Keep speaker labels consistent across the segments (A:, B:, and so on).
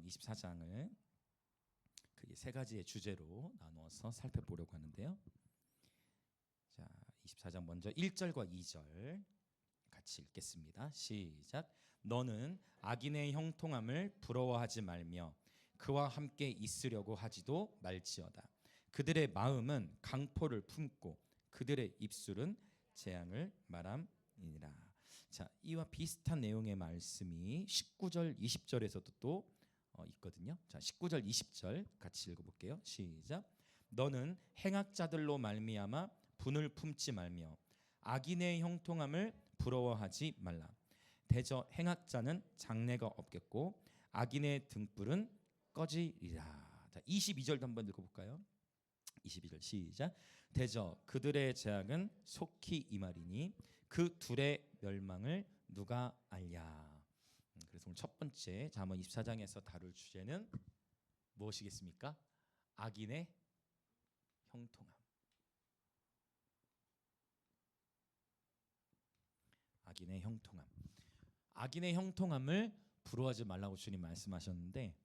A: 24장을 세 가지의 주제로 나누어서 살펴보려고 하는데요. 자, 24장 먼저 1절과 2절 같이 읽겠습니다. 시작. 너는 악인의 형통함을 부러워하지 말며 그와 함께 있으려고 하지도 말지어다. 그들의 마음은 강포를 품고 그들의 입술은 재앙을 말함이니라. 자, 이와 비슷한 내용의 말씀이 19절 20절에서도 또 있거든요. 자, 19절 20절 같이 읽어볼게요. 시작. 너는 행악자들로 말미암아 분을 품지 말며 악인의 형통함을 부러워하지 말라. 대저 행악자는 장래가 없겠고 악인의 등불은 꺼지리라. 자, 22절도 한번 읽어볼까요? 22절 시작. 대저 그들의 재앙은 속히 임하리니 그 둘의 멸망을 누가 알랴. 그래서 오늘 첫 번째 잠언 24장에서 다룰 주제는 무엇이겠습니까? 악인의 형통함. 악인의 형통함. 악인의 형통함을 부러워하지 말라고 주님 말씀하셨는데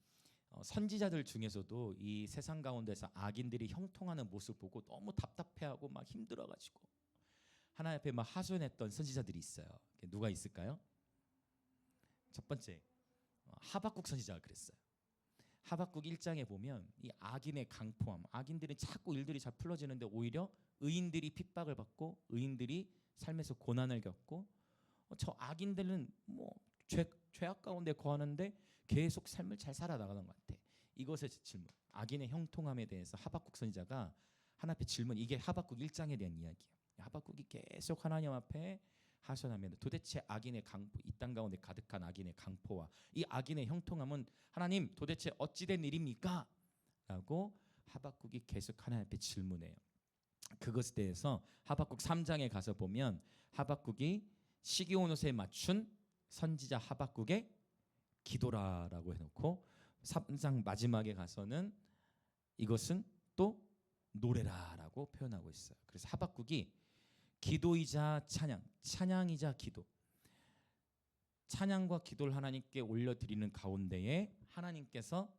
A: 선지자들 중에서도 이 세상 가운데서 악인들이 형통하는 모습을 보고 너무 답답해하고 막 힘들어가지고 하나님 앞에 막 하소연했던 선지자들이 있어요. 누가 있을까요? 첫 번째 하박국 선지자가 그랬어요. 하박국 1장에 보면 이 악인의 강포함, 악인들은 자꾸 일들이 잘 풀어지는데 오히려 의인들이 핍박을 받고 의인들이 삶에서 고난을 겪고 저 악인들은 뭐 죄악 가운데 거하는데 계속 삶을 잘 살아나가는 것 같아. 이것의 질문, 악인의 형통함에 대해서 하박국 선지자가 하나님 앞에 질문, 이게 하박국 1장에 대한 이야기예요. 하박국이 계속 하나님 앞에 하소연하면 도대체 악인의 강포, 이 땅 가운데 가득한 악인의 강포와 이 악인의 형통함은 하나님 도대체 어찌된 일입니까? 라고 하박국이 계속 하나님 앞에 질문해요. 그것에 대해서 하박국 3장에 가서 보면 하박국이 시기온 옷에 맞춘 선지자 하박국의 기도라라고 해놓고 3장 마지막에 가서는 이것은 또 노래라라고 표현하고 있어요. 그래서 하박국이 기도이자 찬양, 찬양이자 기도, 찬양과 기도를 하나님께 올려드리는 가운데에 하나님께서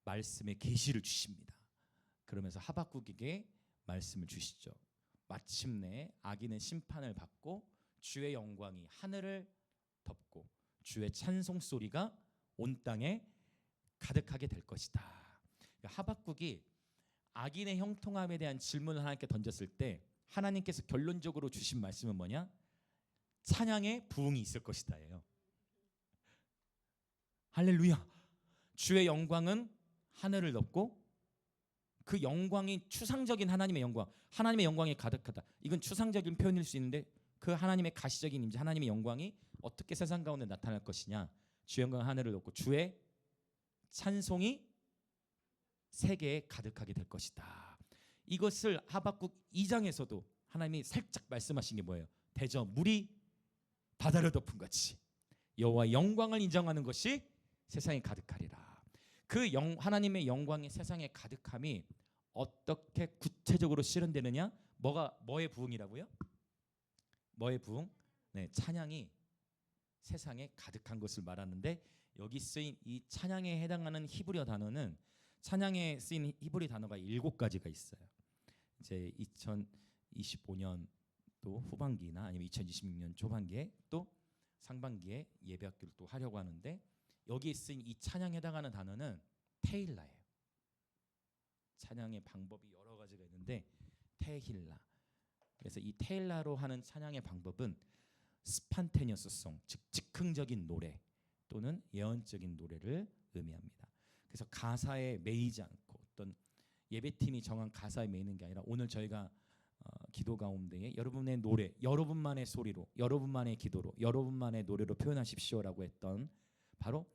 A: 말씀의 계시를 주십니다. 그러면서 하박국에게 말씀을 주시죠. 마침내 악인은 심판을 받고 주의 영광이 하늘을 덮고 주의 찬송 소리가 온 땅에 가득하게 될 것이다. 그러니까 하박국이 악인의 형통함에 대한 질문을 하나님께 던졌을 때 하나님께서 결론적으로 주신 말씀은 뭐냐? 찬양의 부흥이 있을 것이다예요. 할렐루야. 주의 영광은 하늘을 덮고 그 영광이 추상적인 하나님의 영광, 하나님의 영광이 가득하다. 이건 추상적인 표현일 수 있는데 그 하나님의 가시적인 임재, 하나님의 영광이 어떻게 세상 가운데 나타날 것이냐? 주의 영광은 하늘을 덮고 주의 찬송이 세계에 가득하게 될 것이다. 이것을 하박국 2장에서도 하나님이 살짝 말씀하신 게 뭐예요? 대저 물이 바다를 덮은 같이 여호와의 영광을 인정하는 것이 세상에 가득하리라. 그 하나님의 영광이 세상에 가득함이 어떻게 구체적으로 실현되느냐? 뭐의 부흥이라고요? 뭐의 부흥? 네, 찬양이 세상에 가득한 것을 말하는데 여기 쓰인 이 찬양에 해당하는 히브리어 단어는 찬양에 쓰인 히브리 단어가 7가지가 있어요. 이제 2025년 또 후반기나 아니면 2026년 초반기에 또 상반기에 예배학교를 또 하려고 하는데 여기에 쓰인 이 찬양에 해당하는 단어는 테일라예요. 찬양의 방법이 여러 가지가 있는데 테힐라. 그래서 이 테일라로 하는 찬양의 방법은 스판테니어스송, 즉 즉흥적인 노래 또는 예언적인 노래를 의미합니다. 그래서 가사에 매이지 않고 어떤 예배팀이 정한 가사에 매이는 게 아니라 오늘 저희가 기도 가운데에 여러분의 노래, 여러분만의 소리로, 여러분만의 기도로, 여러분만의 노래로 표현하십시오라고 했던 바로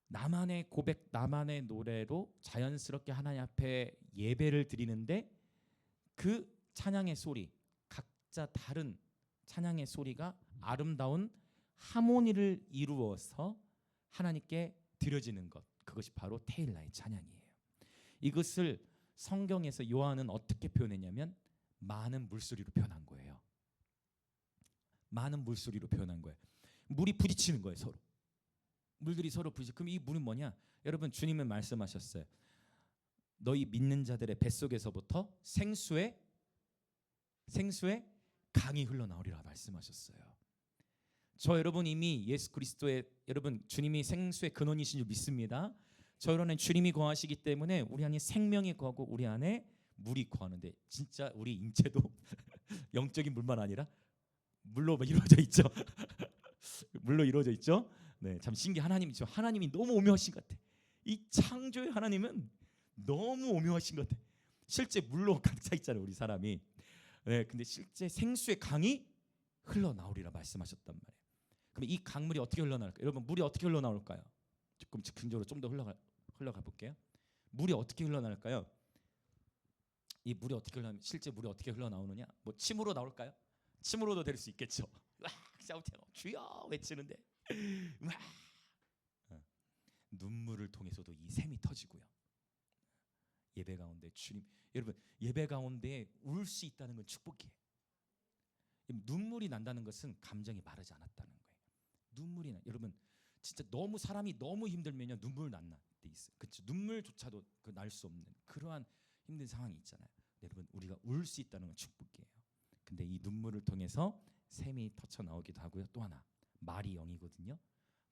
A: 나만의 고백, 나만의 노래로 자연스럽게 하나님 앞에 예배를 드리는데 그 찬양의 소리, 각자 다른 찬양의 소리가 아름다운 하모니를 이루어서 하나님께 드려지는 것, 그것이 바로 테일라의 찬양이에요. 이것을 성경에서 요한은 어떻게 표현했냐면 많은 물소리로 표현한 거예요. 많은 물소리로 표현한 거예요. 물이 부딪히는 거예요, 서로. 물들이 서로 부딪혀. 그럼 이 물은 뭐냐? 여러분 주님은 말씀하셨어요. 너희 믿는 자들의 뱃속에서부터 생수의 강이 흘러나오리라 말씀하셨어요. 저 여러분 이미 예수 그리스도의 여러분 주님이 생수의 근원이신 줄 믿습니다. 저 여러분은 주님이 거하시기 때문에 우리 안에 생명이 거하고 우리 안에 물이 거하는데 진짜 우리 인체도 영적인 물만 아니라 물로 이루어져 있죠. 물로 이루어져 있죠. 네, 참 신기. 하나님이 너무 오묘하신 것 같아. 이 창조의 하나님은 너무 오묘하신 것 같아. 실제 물로 가득 차 있잖아요, 우리 사람이. 네, 근데 실제 생수의 강이 흘러나오리라 말씀하셨단 말이에요. 그럼 이 강물이 어떻게 흘러나올까요? 여러분 물이 어떻게 흘러나올까요? 조금 즉흥적으로 좀 더 흘러가 볼게요. 물이 어떻게 흘러나올까요? 이 물이 어떻게 실제 물이 어떻게 흘러나오느냐? 뭐 침으로 나올까요? 침으로도 될 수 있겠죠. 와, 샤우팅하고 주여 외치는데 와, 눈물을 통해서도 이 샘이 터지고요. 예배 가운데 주님, 여러분 예배 가운데 울 수 있다는 건 축복이에요. 눈물이 난다는 것은 감정이 마르지 않았다는 거예요. 여러분 진짜 너무 사람이 너무 힘들면요 눈물 난날 때 있어요. 그렇죠? 눈물조차도 날 수 없는 그러한 힘든 상황이 있잖아요. 여러분 우리가 울 수 있다는 건 축복이에요. 근데 이 눈물을 통해서 샘이 터쳐 나오기도 하고요. 또 하나 말이 영이거든요.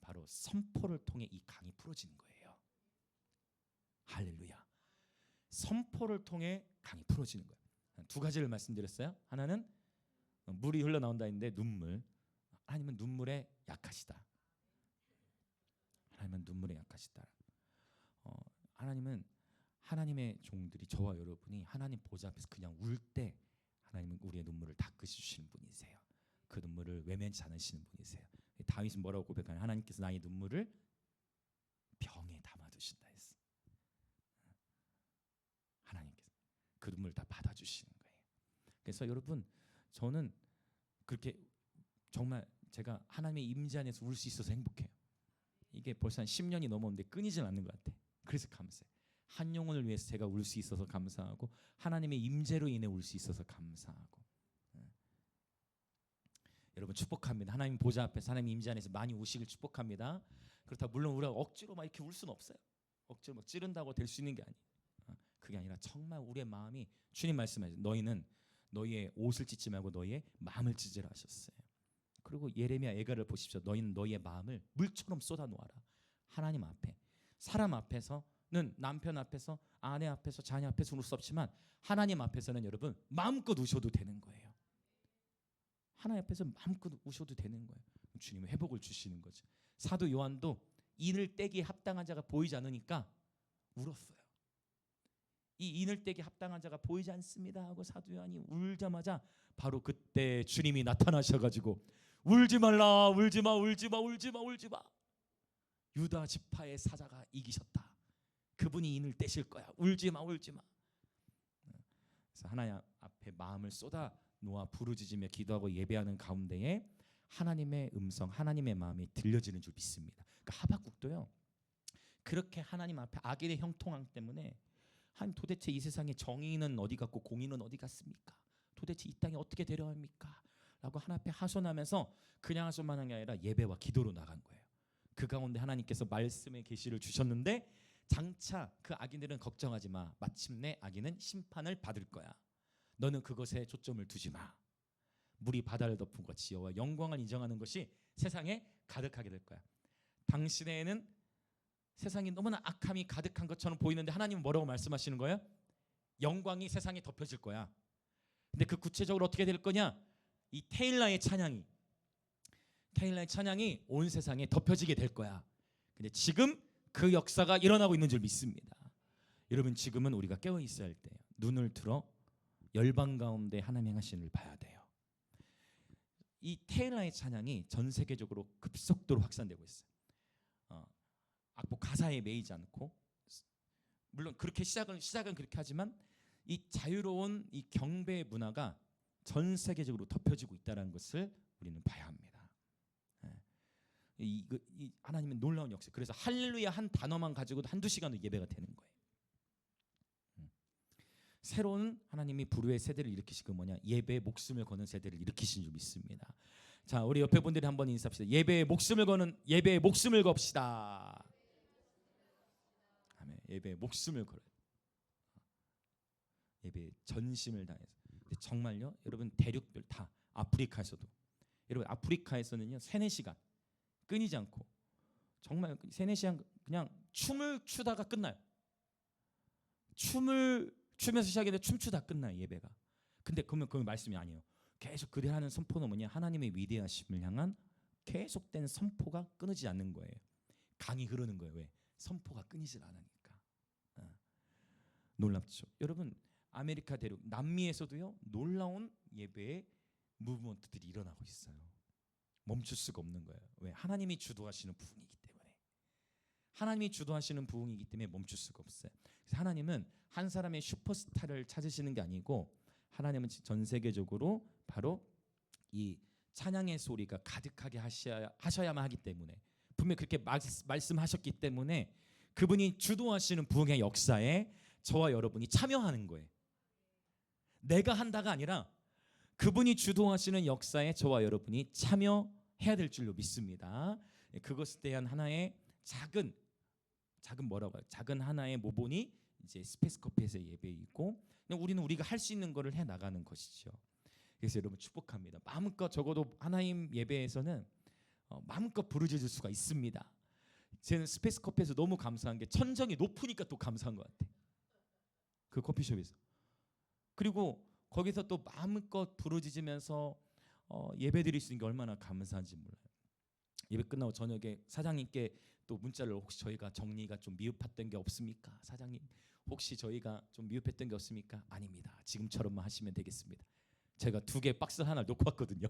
A: 바로 선포를 통해 이 강이 풀어지는 거예요. 할렐루야. 선포를 통해 강이 풀어지는 거예요. 두 가지를 말씀드렸어요. 하나는 물이 흘러나온다 했는데 눈물. 하나님은 눈물에 약하시다. 하나님은 눈물에 약하시다. 하나님은 하나님의 종들이 저와 여러분이 하나님 보좌 앞에서 그냥 울 때 하나님은 우리의 눈물을 닦으시는 분이세요. 그 눈물을 외면치 않으시는 분이세요. 다윗은 뭐라고 고백하냐? 하나님께서 나의 눈물을 병에 담아두신다 했어. 하나님께서 그 눈물을 다 받아주시는 거예요. 그래서 여러분 저는 그렇게 정말 제가 하나님의 임재 안에서 울 수 있어서 행복해요. 이게 벌써 한 10년이 넘었는데 끊이질 않는 것 같아. 그래서 감사해. 한 영혼을 위해서 제가 울 수 있어서 감사하고 하나님의 임재로 인해 울 수 있어서 감사하고 여러분 축복합니다. 하나님 보좌 앞에서 하나님 임재 안에서 많이 우시길 축복합니다. 그렇다 물론 우리가 억지로 막 이렇게 울 수는 없어요. 억지로 막 찌른다고 될 수 있는 게 아니에요. 그게 아니라 정말 우리의 마음이 주님 말씀하셨어요. 너희는 너희의 옷을 찢지 말고 너희의 마음을 찢으라 하셨어요. 그리고 예레미야 애가를 보십시오. 너희는 너희의 마음을 물처럼 쏟아 놓아라. 하나님 앞에 사람 앞에서는 남편 앞에서 아내 앞에서 자녀 앞에서 울 수 없지만 하나님 앞에서는 여러분 마음껏 우셔도 되는 거예요. 하나님 앞에서 마음껏 우셔도 되는 거예요. 주님은 회복을 주시는 거죠. 사도 요한도 인을 떼기에 합당한 자가 보이지 않으니까 울었어요. 이 인을 떼기 합당한 자가 보이지 않습니다 하고 사도 요한이 울자마자 바로 그때 주님이 나타나셔가지고 울지 말라, 울지 마, 울지 마, 울지 마, 울지 마. 유다 지파의 사자가 이기셨다. 그분이 인을 떼실 거야. 울지 마, 울지 마. 그래서 하나님 앞에 마음을 쏟아 놓아 부르짖으며 기도하고 예배하는 가운데에 하나님의 음성, 하나님의 마음이 들려지는 줄 믿습니다. 그러니까 하박국도요. 그렇게 하나님 앞에 악인의 형통함 때문에 하나님 도대체 이 세상에 정의는 어디 갔고 공의는 어디 갔습니까? 도대체 이 땅에 어떻게 되려 합니까? 라고 하나님 앞에 하소연하면서 그냥 하소연만 게 아니라 예배와 기도로 나간 거예요. 그 가운데 하나님께서 말씀의 계시를 주셨는데 장차 그 악인들은 걱정하지 마. 마침내 악인은 심판을 받을 거야. 너는 그것에 초점을 두지 마. 물이 바다를 덮은 것이 여호와 영광을 인정하는 것이 세상에 가득하게 될 거야. 당신에는 세상이 너무나 악함이 가득한 것처럼 보이는데 하나님은 뭐라고 말씀하시는 거예요? 영광이 세상에 덮여질 거야. 근데 그 구체적으로 어떻게 될 거냐? 이 테일라의 찬양이 온 세상에 덮여지게 될 거야. 근데 지금 그 역사가 일어나고 있는 줄 믿습니다. 여러분 지금은 우리가 깨어 있어야 할 때예요. 눈을 들어 열방 가운데 하나님 행하시는 을 봐야 돼요. 이 테일라의 찬양이 전 세계적으로 급속도로 확산되고 있어요. 악보 가사에 매이지 않고 물론 그렇게 시작은 그렇게 하지만 이 자유로운 이 경배 문화가 전 세계적으로 덮여지고 있다는 것을 우리는 봐야 합니다. 이 하나님의 놀라운 역사. 그래서 할렐루야 한 단어만 가지고도 한두 시간도 예배가 되는 거예요. 새로운 하나님이 불후의 세대를 일으키시고 뭐냐? 예배에 목숨을 거는 세대를 일으키신 줄 믿습니다. 자, 우리 옆에 분들이 한번 인사합시다. 예배에 목숨을 거는 예배에 목숨을 겁시다. 아멘. 예배에 목숨을 걸어요. 예배에 전심을 다해서. 근데 정말요, 여러분 대륙들 다 아프리카에서도, 여러분 아프리카에서는요 3-4시간 끊이지 않고 정말 3-4시간 그냥 춤을 추다가 끝나요. 춤을 추면서 시작했는데 춤추다 끝나요 예배가. 근데 그러면 그 말씀이 아니에요. 계속 그들이 하는 선포는 뭐냐? 하나님의 위대하심을 향한 계속된 선포가 끊이지 않는 거예요. 강이 흐르는 거예요. 왜? 선포가 끊이질 않으니까. 놀랍죠. 여러분 아메리카 대륙 남미에서도요 놀라운 예배의 무브먼트들이 일어나고 있어요. 멈출 수가 없는 거예요. 왜? 하나님이 주도하시는 부흥이기 때문에. 하나님이 주도하시는 부흥이기 때문에 멈출 수가 없어요. 그래서 하나님은 한 사람의 슈퍼스타를 찾으시는 게 아니고 하나님은 전 세계적으로 바로 이 찬양의 소리가 가득하게 하셔야만 하기 때문에, 분명히 그렇게 말씀하셨기 때문에 그분이 주도하시는 부흥의 역사에 저와 여러분이 참여하는 거예요. 내가 한다가 아니라 그분이 주도하시는 역사에 저와 여러분이 참여해야 될 줄로 믿습니다. 그것에 대한 하나의 작은 하나의 모본이 이제 스페이스 커피에서의 예배이고, 우리는 우리가 할 수 있는 거를 해 나가는 것이죠. 그래서 여러분 축복합니다. 마음껏, 적어도 하나님 예배에서는 마음껏 부르짖을 수가 있습니다. 저는 스페이스 커피에서 너무 감사한 게 천정이 높으니까 또 감사한 것 같아요. 그 커피숍에서. 그리고 거기서 또 마음껏 부르짖으면서 예배드릴 수 있는 게 얼마나 감사한지 몰라요. 예배 끝나고 저녁에 사장님께 또 문자를, 혹시 저희가 정리가 좀 미흡했던 게 없습니까? 사장님, 혹시 저희가 좀 미흡했던 게 없습니까? 아닙니다. 지금처럼만 하시면 되겠습니다. 제가 2개 박스 하나를 놓고 왔거든요.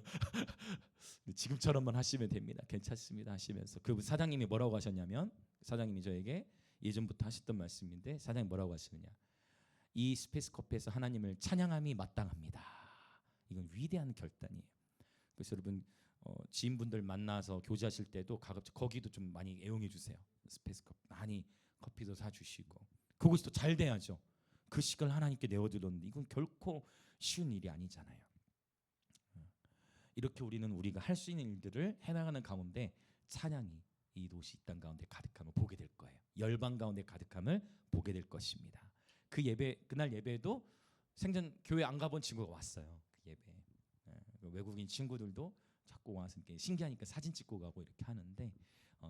A: 지금처럼만 하시면 됩니다. 괜찮습니다 하시면서, 그 사장님이 뭐라고 하셨냐면, 사장님이 저에게 예전부터 하셨던 말씀인데, 사장님이 뭐라고 하시느냐, 이 스페이스 커피에서 하나님을 찬양함이 마땅합니다. 이건 위대한 결단이에요. 그래서 여러분 지인분들 만나서 교제하실 때도 거기도 좀 많이 애용해 주세요. 스페이스 커피 많이 커피도 사주시고, 그것이 또 잘 돼야죠. 그 시간을 하나님께 내어드렸는데 이건 결코 쉬운 일이 아니잖아요. 이렇게 우리는 우리가 할 수 있는 일들을 해나가는 가운데 찬양이 이 도시 이 땅 가운데 가득함을 보게 될 거예요. 열방 가운데 가득함을 보게 될 것입니다. 그 예배, 그날 예배도 생전 교회 안 가본 친구가 왔어요. 그 예배. 외국인 친구들도 자꾸 와서 이렇게 신기하니까 사진 찍고 가고 이렇게 하는데,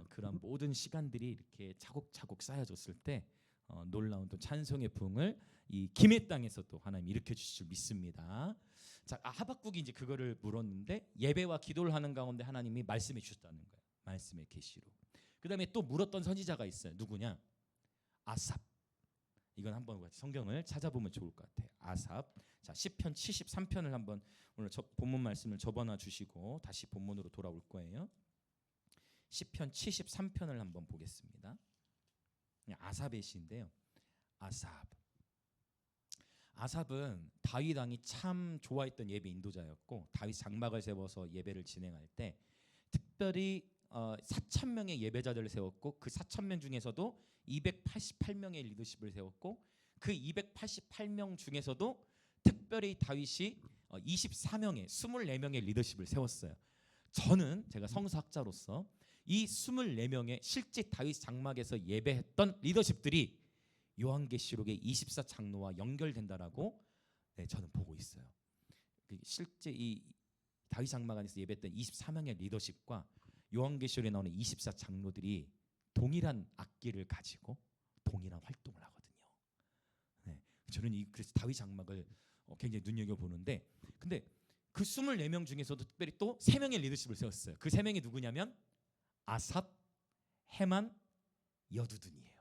A: 그런 모든 시간들이 이렇게 차곡차곡 쌓여졌을 때 놀라운 또 찬송의 부흥을 이 김해 땅에서도 하나님 일으켜 주실 줄 믿습니다. 자, 하박국이 이제 그거를 물었는데 예배와 기도를 하는 가운데 하나님이 말씀해 주셨다는 거예요. 말씀의 계시로. 그다음에 또 물었던 선지자가 있어요. 누구냐? 아삽. 이건 한번 성경을 찾아보면 좋을 것 같아요. 아삽. 자, 시편 73편을 한번, 오늘 본문 말씀을 접어놔 주시고 다시 본문으로 돌아올 거예요. 시편 73편을 한번 보겠습니다. 아삽의 시인데요. 아삽은 다윗 왕이 참 좋아했던 예배 인도자였고, 다윗 장막을 세워서 예배를 진행할 때 특별히 4,000명의 예배자들을 세웠고, 그 4,000명 중에서도 288명의 리더십을 세웠고, 그 288명 중에서도 특별히 다윗이 24명의 리더십을 세웠어요. 저는 제가 성서학자로서 이 24명의 실제 다윗 장막에서 예배했던 리더십들이 요한계시록의 24장로와 연결된다라고 저는 보고 있어요. 실제 이 다윗 장막 안에서 예배했던 24명의 리더십과 요한계시록에 나오는 24장로들이 동일한 악기를 가지고 동일한 활동을 하거든요. 저는 그래서 다윗 장막을 굉장히 눈여겨보는데, 근데 그 24명 중에서도 특별히 또 3명의 리더십을 세웠어요. 그 3명이 누구냐면 아삽, 헤만, 여두둔이에요.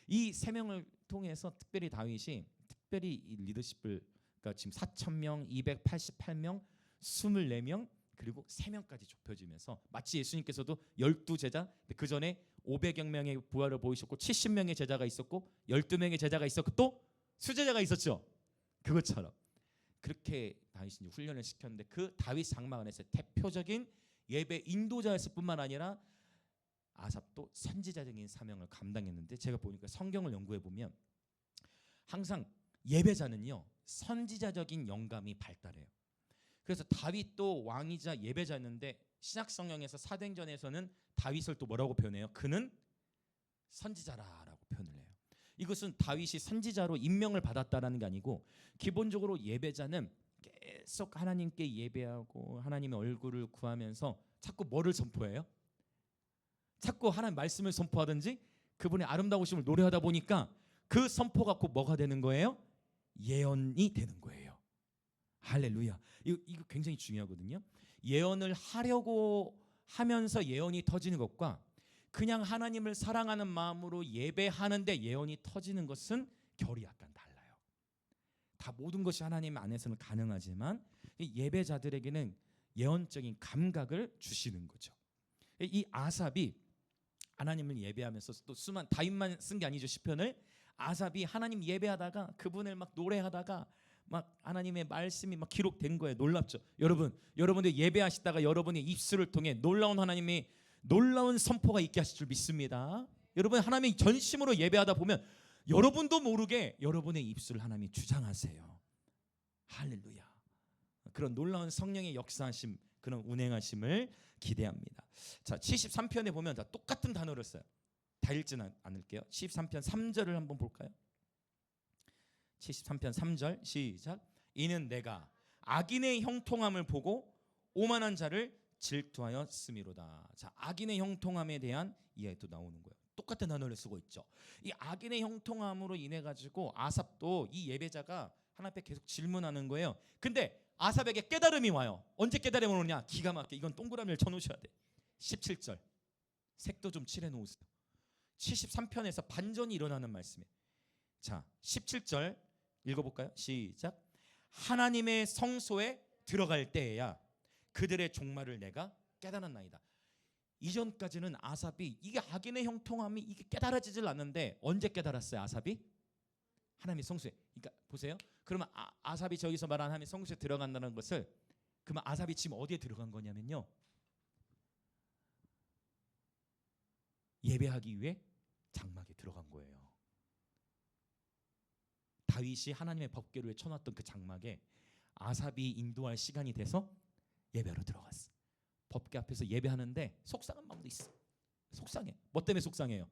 A: 이 3명을 통해서 특별히 다윗이 특별히 이 리더십을, 그러니까 지금 4,000명, 288명, 24명, 그리고 3명까지 좁혀지면서, 마치 예수님께서도 12제자, 그 전에 500여 명의 부활을 보이셨고 70명의 제자가 있었고 12명의 제자가 있었고 또 수제자가 있었죠. 그것처럼 그렇게 다윗이 훈련을 시켰는데, 그 다윗 장막 안에서 대표적인 예배 인도자였을 뿐만 아니라 아삽도 선지자적인 사명을 감당했는데, 제가 보니까 성경을 연구해 보면 항상 예배자는요 선지자적인 영감이 발달해요. 그래서 다윗도 왕이자 예배자였는데 신약 성경에서 사도행전에서는 다윗을 또 뭐라고 표현해요? 그는 선지자라라고 표현을 해요. 이것은 다윗이 선지자로 임명을 받았다라는 게 아니고 기본적으로 예배자는 계속 하나님께 예배하고 하나님의 얼굴을 구하면서 자꾸 뭐를 선포해요? 자꾸 하나님 말씀을 선포하든지 그분의 아름다우심을 노래하다 보니까 그 선포가 곧 뭐가 되는 거예요? 예언이 되는 거예요. 할렐루야. 이거 굉장히 중요하거든요. 예언을 하려고 하면서 예언이 터지는 것과 그냥 하나님을 사랑하는 마음으로 예배하는데 예언이 터지는 것은 결이 약간 달라요. 다 모든 것이 하나님 안에서는 가능하지만 예배자들에게는 예언적인 감각을 주시는 거죠. 이 아삽이 하나님을 예배하면서 또 수만 다윗만 쓴 게 아니죠. 시편을 아삽이 하나님 예배하다가 그분을 막 노래하다가 막 하나님의 말씀이 막 기록된 거예요. 놀랍죠. 여러분들 예배하시다가 여러분의 입술을 통해 놀라운 하나님의 놀라운 선포가 있게 하실 줄 믿습니다. 여러분 하나님의 전심으로 예배하다 보면 여러분도 모르게 여러분의 입술을 하나님이 주장하세요. 할렐루야. 그런 놀라운 성령의 역사하심, 그런 운행하심을 기대합니다. 자, 73편에 보면 다 똑같은 단어를 써요. 다 읽지는 않을게요. 73편 3절을 한번 볼까요? 73편 3절 시작. 이는 내가 악인의 형통함을 보고 오만한 자를 질투하였음이로다. 자, 악인의 형통함에 대한 이야기도 나오는 거예요. 똑같은 단어를 쓰고 있죠. 이 악인의 형통함으로 인해 가지고 아삽도 이 예배자가 하나님 앞에 계속 질문하는 거예요. 근데 아삽에게 깨달음이 와요. 언제 깨달음이 오느냐? 기가 막히게 이건 동그라미를 쳐놓으셔야 돼. 17절 색도 좀 칠해 놓으세요. 73편에서 반전이 일어나는 말씀이에요. 자, 17절 읽어볼까요? 시작. 하나님의 성소에 들어갈 때에야 그들의 종말을 내가 깨달았나이다. 이전까지는 아삽이 이게 악인의 형통함이 이게 깨달아지질 않는데 언제 깨달았어요? 아삽이 하나님의 성소에. 그러니까 보세요. 그러면 아삽이 저기서 말하는 하나님의 성소에 들어간다는 것을 그러면 아삽이 지금 어디에 들어간 거냐면요, 예배하기 위해 장막에 들어간 거예요. 다윗이 하나님의 법궤를 쳐놨던 그 장막에 아삽이 인도할 시간이 돼서 예배하러 들어갔어. 법궤 앞에서 예배하는데 속상한 마음도 있어. 속상해. 뭐 때문에 속상해요?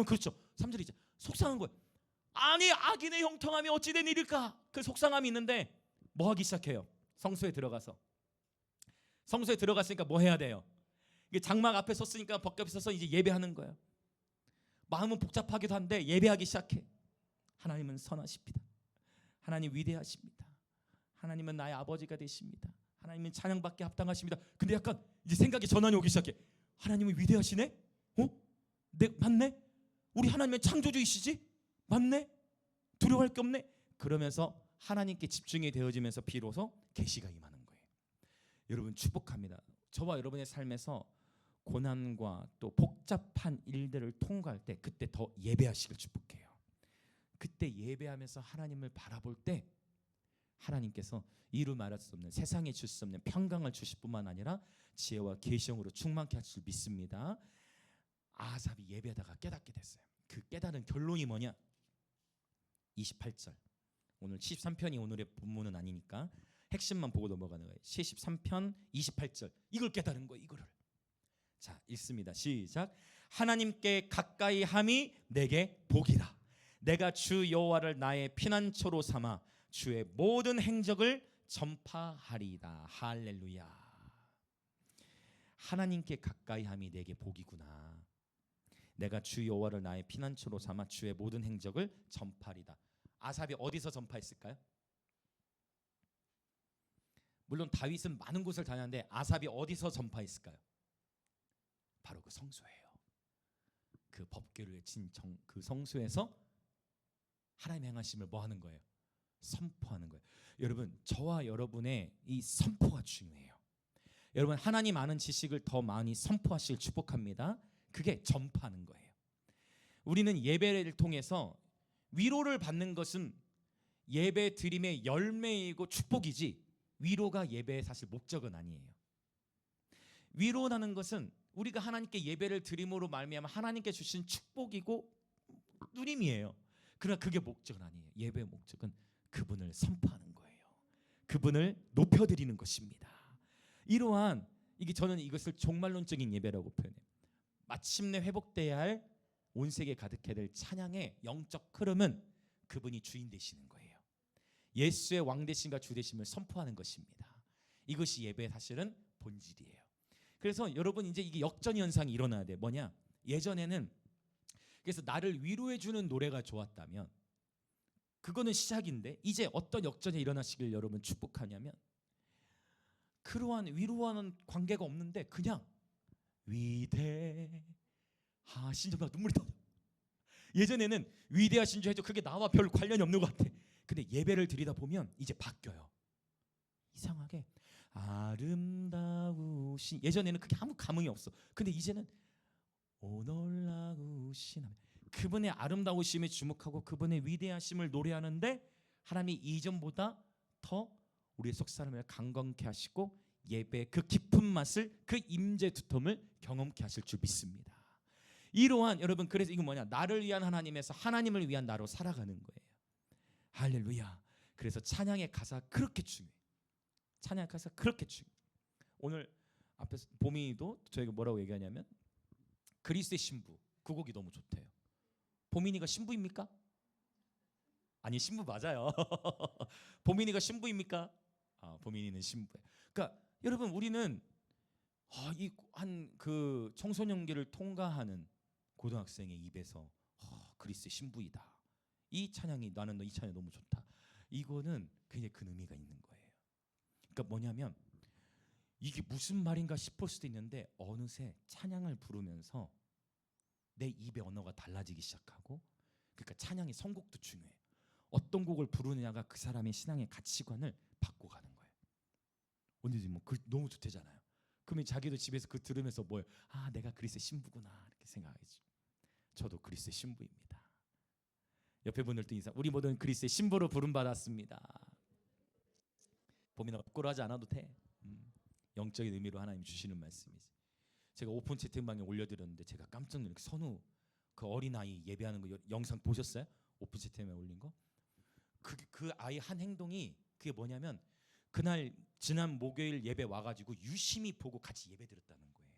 A: 그렇죠. 3절이죠. 속상한 거예요. 아니 악인의 형통함이 어찌된 일일까? 그 속상함이 있는데 뭐 하기 시작해요? 성소에 들어가서. 성소에 들어갔으니까 뭐 해야 돼요? 이게 장막 앞에 섰으니까 법궤 앞에 서서 이제 예배하는 거예요. 마음은 복잡하기도 한데 예배하기 시작해. 하나님은 선하십니다. 하나님 위대하십니다. 하나님은 나의 아버지가 되십니다. 하나님은 찬양받게 합당하십니다. 근데 약간 이제 생각이 전환이 오기 시작해. 하나님은 위대하시네? 맞네? 우리 하나님은 창조주이시지? 맞네? 두려워할 게 없네? 그러면서 하나님께 집중이 되어지면서 비로소 계시가 임하는 거예요. 여러분 축복합니다. 저와 여러분의 삶에서 고난과 또 복잡한 일들을 통과할 때 그때 더 예배하시길 축복해요. 그때 예배하면서 하나님을 바라볼 때 하나님께서 이루 말할 수 없는 세상에 줄 수 없는 평강을 주실 뿐만 아니라 지혜와 계시형으로 충만케 하실 줄 믿습니다. 아삽이 예배하다가 깨닫게 됐어요. 그 깨달은 결론이 뭐냐? 28절. 오늘 73편이 오늘의 본문은 아니니까 핵심만 보고 넘어가는 거예요. 73편 28절. 이걸 깨달은 거예요. 이거를. 자, 읽습니다. 시작. 하나님께 가까이 함이 내게 복이라. 내가 주 여호와를 나의 피난처로 삼아 주의 모든 행적을 전파하리이다. 할렐루야. 하나님께 가까이 함이 내게 복이구나. 내가 주 여호와를 나의 피난처로 삼아 주의 모든 행적을 전파하리이다. 아삽이 어디서 전파했을까요? 물론 다윗은 많은 곳을 다녔는데 아삽이 어디서 전파했을까요? 바로 그 성소예요. 그 법궤를 진 그 성소에서 하나님의 행하심을 뭐 하는 거예요? 선포하는 거예요. 여러분, 저와 여러분의 이 선포가 중요해요. 여러분, 하나님 아는 지식을 더 많이 선포하시길 축복합니다. 그게 전파하는 거예요. 우리는 예배를 통해서 위로를 받는 것은 예배 드림의 열매이고 축복이지 위로가 예배의 사실 목적은 아니에요. 위로라는 것은 우리가 하나님께 예배를 드림으로 말미암아 하나님께 주신 축복이고 누림이에요. 그러나 그게 목적은 아니에요. 예배의 목적은 그분을 선포하는 거예요. 그분을 높여드리는 것입니다. 이러한 이게 저는 이것을 종말론적인 예배라고 표현해요. 마침내 회복돼야 할 온 세계에 가득해야 될 찬양의 영적 흐름은 그분이 주인 되시는 거예요. 예수의 왕 되심과 주 되심을 선포하는 것입니다. 이것이 예배의 사실은 본질이에요. 그래서 여러분 이제 이게 역전 현상이 일어나야 돼. 뭐냐? 예전에는 그래서 나를 위로해 주는 노래가 좋았다면 그거는 시작인데 이제 어떤 역전이 일어나시길 여러분 축복하냐면 그러한 위로하는 관계가 없는데 그냥 위대하신 주, 막 눈물이 나. 예전에는 위대하신 주 해도 그게 나와 별 관련이 없는 것 같아. 근데 예배를 드리다 보면 이제 바뀌어요. 이상하게 아름다우신, 예전에는 그게 아무 감흥이 없어. 근데 이제는 오 놀라우신, 그분의 아름다우심에 주목하고 그분의 위대하심을 노래하는데 하나님이 이전보다 더 우리의 속사람을 강건케 하시고 예배의 그 깊은 맛을, 그 임재 두텀을 경험케 하실 줄 믿습니다. 이러한 여러분, 그래서 이건 뭐냐? 나를 위한 하나님에서 하나님을 위한 나로 살아가는 거예요. 할렐루야. 그래서 찬양의 가사가 그렇게 중요해요. 찬양의 가사가 그렇게 중요해요. 오늘 앞에서 보민이도 저희가 뭐라고 얘기하냐면 그리스의 신부, 그 곡이 너무 좋대요. 보민이가 신부입니까? 아니, 신부 맞아요. 보민이가 신부입니까? 보민이는 신부예요. 그러니까 여러분, 우리는 이 한 그 청소년기를 통과하는 고등학생의 입에서 그리스의 신부이다, 이 찬양이, 나는 이 찬양이 너무 좋다, 이거는 굉장히 큰 의미가 있는 거예요. 그러니까 뭐냐면 이게 무슨 말인가 싶을 수도 있는데 어느새 찬양을 부르면서 내 입의 언어가 달라지기 시작하고, 그러니까 찬양의 선곡도 중요해요. 어떤 곡을 부르느냐가 그 사람의 신앙의 가치관을 바꿔가는 거예요. 언제지 뭐 너무 좋대잖아요. 그러면 자기도 집에서 그 들으면서 뭐예요? 내가 그리스의 신부구나, 이렇게 생각하겠죠. 저도 그리스의 신부입니다. 옆에 분들도 인사. 우리 모두는 그리스의 신부로 부름받았습니다. 보민아, 부끄러워하지 않아도 돼. 영적인 의미로 하나님 주시는 말씀이지. 제가 오픈 채팅방에 올려드렸는데 제가 깜짝 놀랐어요. 선우 그 어린아이 예배하는 거 영상 보셨어요? 오픈 채팅방에 올린 거? 그 아이 한 행동이 그게 뭐냐면 그날 지난 목요일 예배 와가지고 유심히 보고 같이 예배 드렸다는 거예요.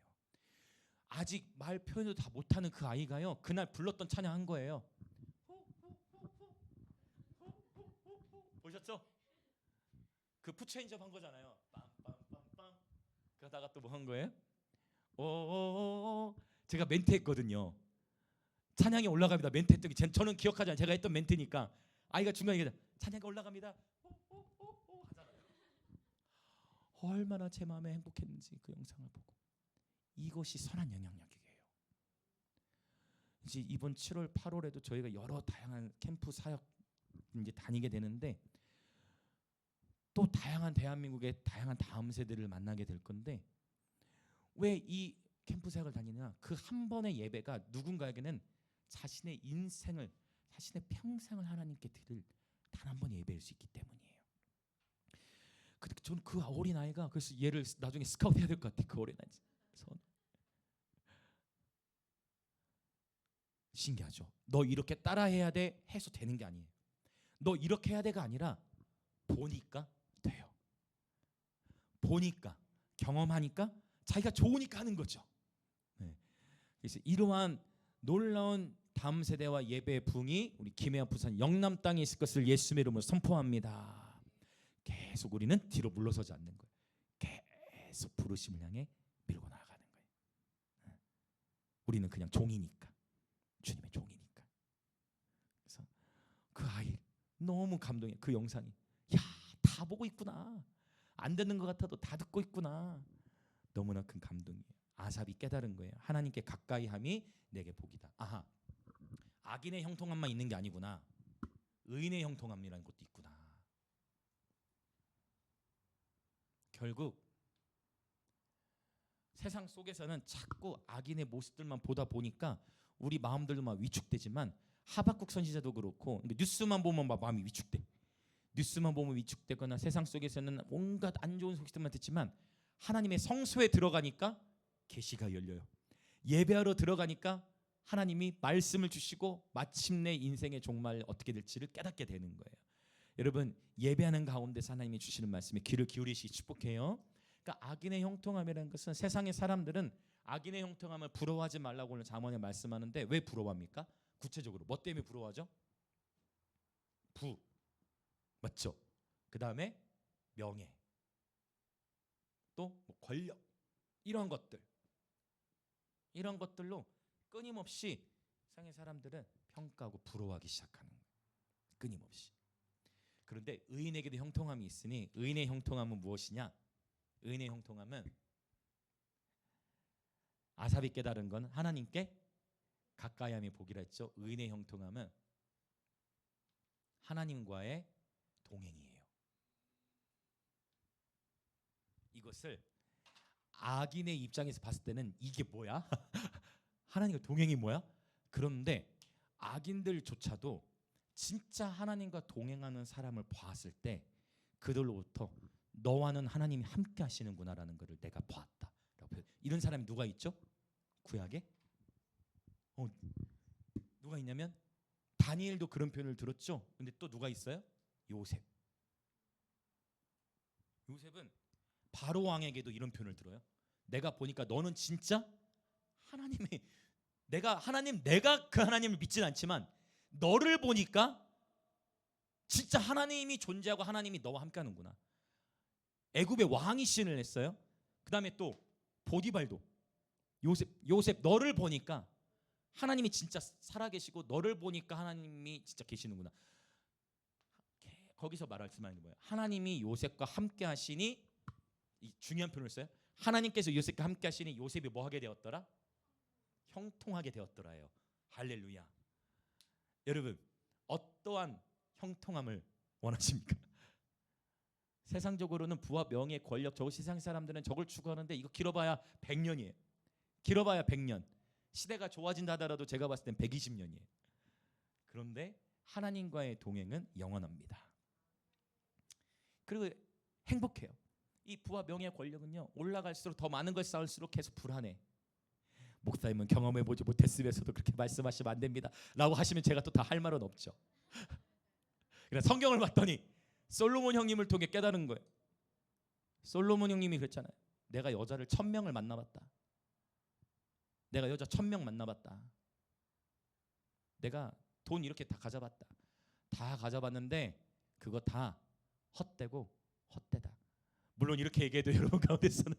A: 아직 말 표현도 다 못하는 그 아이가요, 그날 불렀던 찬양 한 거예요. 보셨죠? 그 푸체인지업 한 거잖아요. 빰빰빰빰. 그러다가 또 뭐 한 거예요? 오, 제가 멘트 했거든요. 찬양이 올라갑니다. 멘트 했더니 저는 기억하지 않아요. 제가 했던 멘트니까 아이가 중간에 얘기하잖아요. 찬양이 올라갑니다. 하잖아요. 얼마나 제 마음에 행복했는지 그 영상을 보고. 이것이 선한 영향력이에요. 이제 이번 7월, 8월에도 저희가 여러 다양한 캠프 사역 이제 다니게 되는데 또 다양한 대한민국의 다양한 다음 세대를 만나게 될 건데, 왜 이 캠프 사역을 다니냐? 그 한 번의 예배가 누군가에게는 자신의 인생을, 자신의 평생을 하나님께 드릴 단 한 번의 예배일 수 있기 때문이에요. 근데 저는 그 어린 아이가, 그래서 얘를 나중에 스카우트 해야 될 것 같아. 그 어린 아이 신기하죠. 너 이렇게 따라해야 돼 해서 되는 게 아니에요. 너 이렇게 해야 돼가 아니라 보니까 돼요. 보니까, 경험하니까, 자기가 좋으니까 하는 거죠. 네. 그래서 이러한 놀라운 다음 세대와 예배의 부흥이 우리 김해와 부산 영남 땅에 있을 것을 예수님의 이름으로 선포합니다. 계속 우리는 뒤로 물러서지 않는 거예요. 계속 부르심을 향해 밀고 나아가는 거예요. 우리는 그냥 종이니까, 주님의 종이니까. 그래서 그 아이 너무 감동해. 그 영상이, 다 보고 있구나, 안 듣는 것 같아도 다 듣고 있구나. 너무나 큰 감동이에요. 아삽이 깨달은 거예요. 하나님께 가까이함이 내게 복이다. 악인의 형통함만 있는 게 아니구나, 의인의 형통함이라는 것도 있구나. 결국 세상 속에서는 자꾸 악인의 모습들만 보다 보니까 우리 마음들도 막 위축되지만, 하박국 선지자도 그렇고 뉴스만 보면 막 마음이 위축돼. 뉴스만 보면 위축되거나 세상 속에서는 온갖 안 좋은 소식들만 듣지만 하나님의 성소에 들어가니까 계시가 열려요. 예배하러 들어가니까 하나님이 말씀을 주시고 마침내 인생의 종말 어떻게 될지를 깨닫게 되는 거예요. 여러분, 예배하는 가운데서 하나님이 주시는 말씀에 귀를 기울이시기 축복해요. 그러니까 악인의 형통함이라는 것은 세상의 사람들은 악인의 형통함을 부러워하지 말라고 오늘 잠언에 말씀하는데 왜 부러워합니까? 구체적으로 뭐 때문에 부러워하죠? 부 맞죠? 그 다음에 명예, 또뭐 권력, 이런 것들로 끊임없이 세상의 사람들은 평가하고 부러워하기 시작하는 거예요. 끊임없이. 그런데 의인에게도 형통함이 있으니 의인의 형통함은 무엇이냐? 의인의 형통함은 아삽이 깨달은 건 하나님께 가까이함이 복이라 했죠. 의인의 형통함은 하나님과의 동행이에요. 이것을 악인의 입장에서 봤을 때는 이게 뭐야? 하나님과 동행이 뭐야? 그런데 악인들조차도 진짜 하나님과 동행하는 사람을 봤을 때 그들로부터 너와는 하나님이 함께 하시는구나라는 것을 내가 보았다. 이런 사람이 누가 있죠? 구약에? 누가 있냐면 다니엘도 그런 표현을 들었죠. 근데 또 누가 있어요? 요셉. 요셉은 바로 왕에게도 이런 표현을 들어요. 내가 보니까 너는 진짜 하나님의 내가 그 하나님을 믿진 않지만 너를 보니까 진짜 하나님이 존재하고 하나님이 너와 함께하는구나. 애굽의 왕이 시인을 했어요. 그 다음에 또 보디발도 요셉 너를 보니까 하나님이 진짜 살아계시고 너를 보니까 하나님이 진짜 계시는구나. 거기서 말씀하는 게 뭐예요? 하나님이 요셉과 함께 하시니, 이 중요한 표현을 써요. 하나님께서 요셉과 함께 하시니 요셉이 뭐 하게 되었더라? 형통하게 되었더라요. 할렐루야. 여러분 어떠한 형통함을 원하십니까? 세상적으로는 부와 명예, 권력, 저거 세상 사람들은 저걸 추구하는데 이거 길어봐야 100년이에요. 길어봐야 100년. 시대가 좋아진다 하더라도 제가 봤을 땐 120년이에요. 그런데 하나님과의 동행은 영원합니다. 그리고 행복해요. 이 부와 명예, 권력은요 올라갈수록 더 많은 걸 쌓을수록 계속 불안해. 목사님은 경험해보지 못했으면서도 그렇게 말씀하시면 안 됩니다 라고 하시면 제가 또 다 할 말은 없죠. 그래서 성경을 봤더니 솔로몬 형님을 통해 깨달은 거예요. 솔로몬 형님이 그랬잖아요. 내가 여자를 1000명을 만나봤다. 내가 여자 1000명 만나봤다. 내가 돈 이렇게 다 가져봤다. 다 가져봤는데 그거 다 헛되고 헛되다. 물론 이렇게 얘기해도 여러분 가운데서는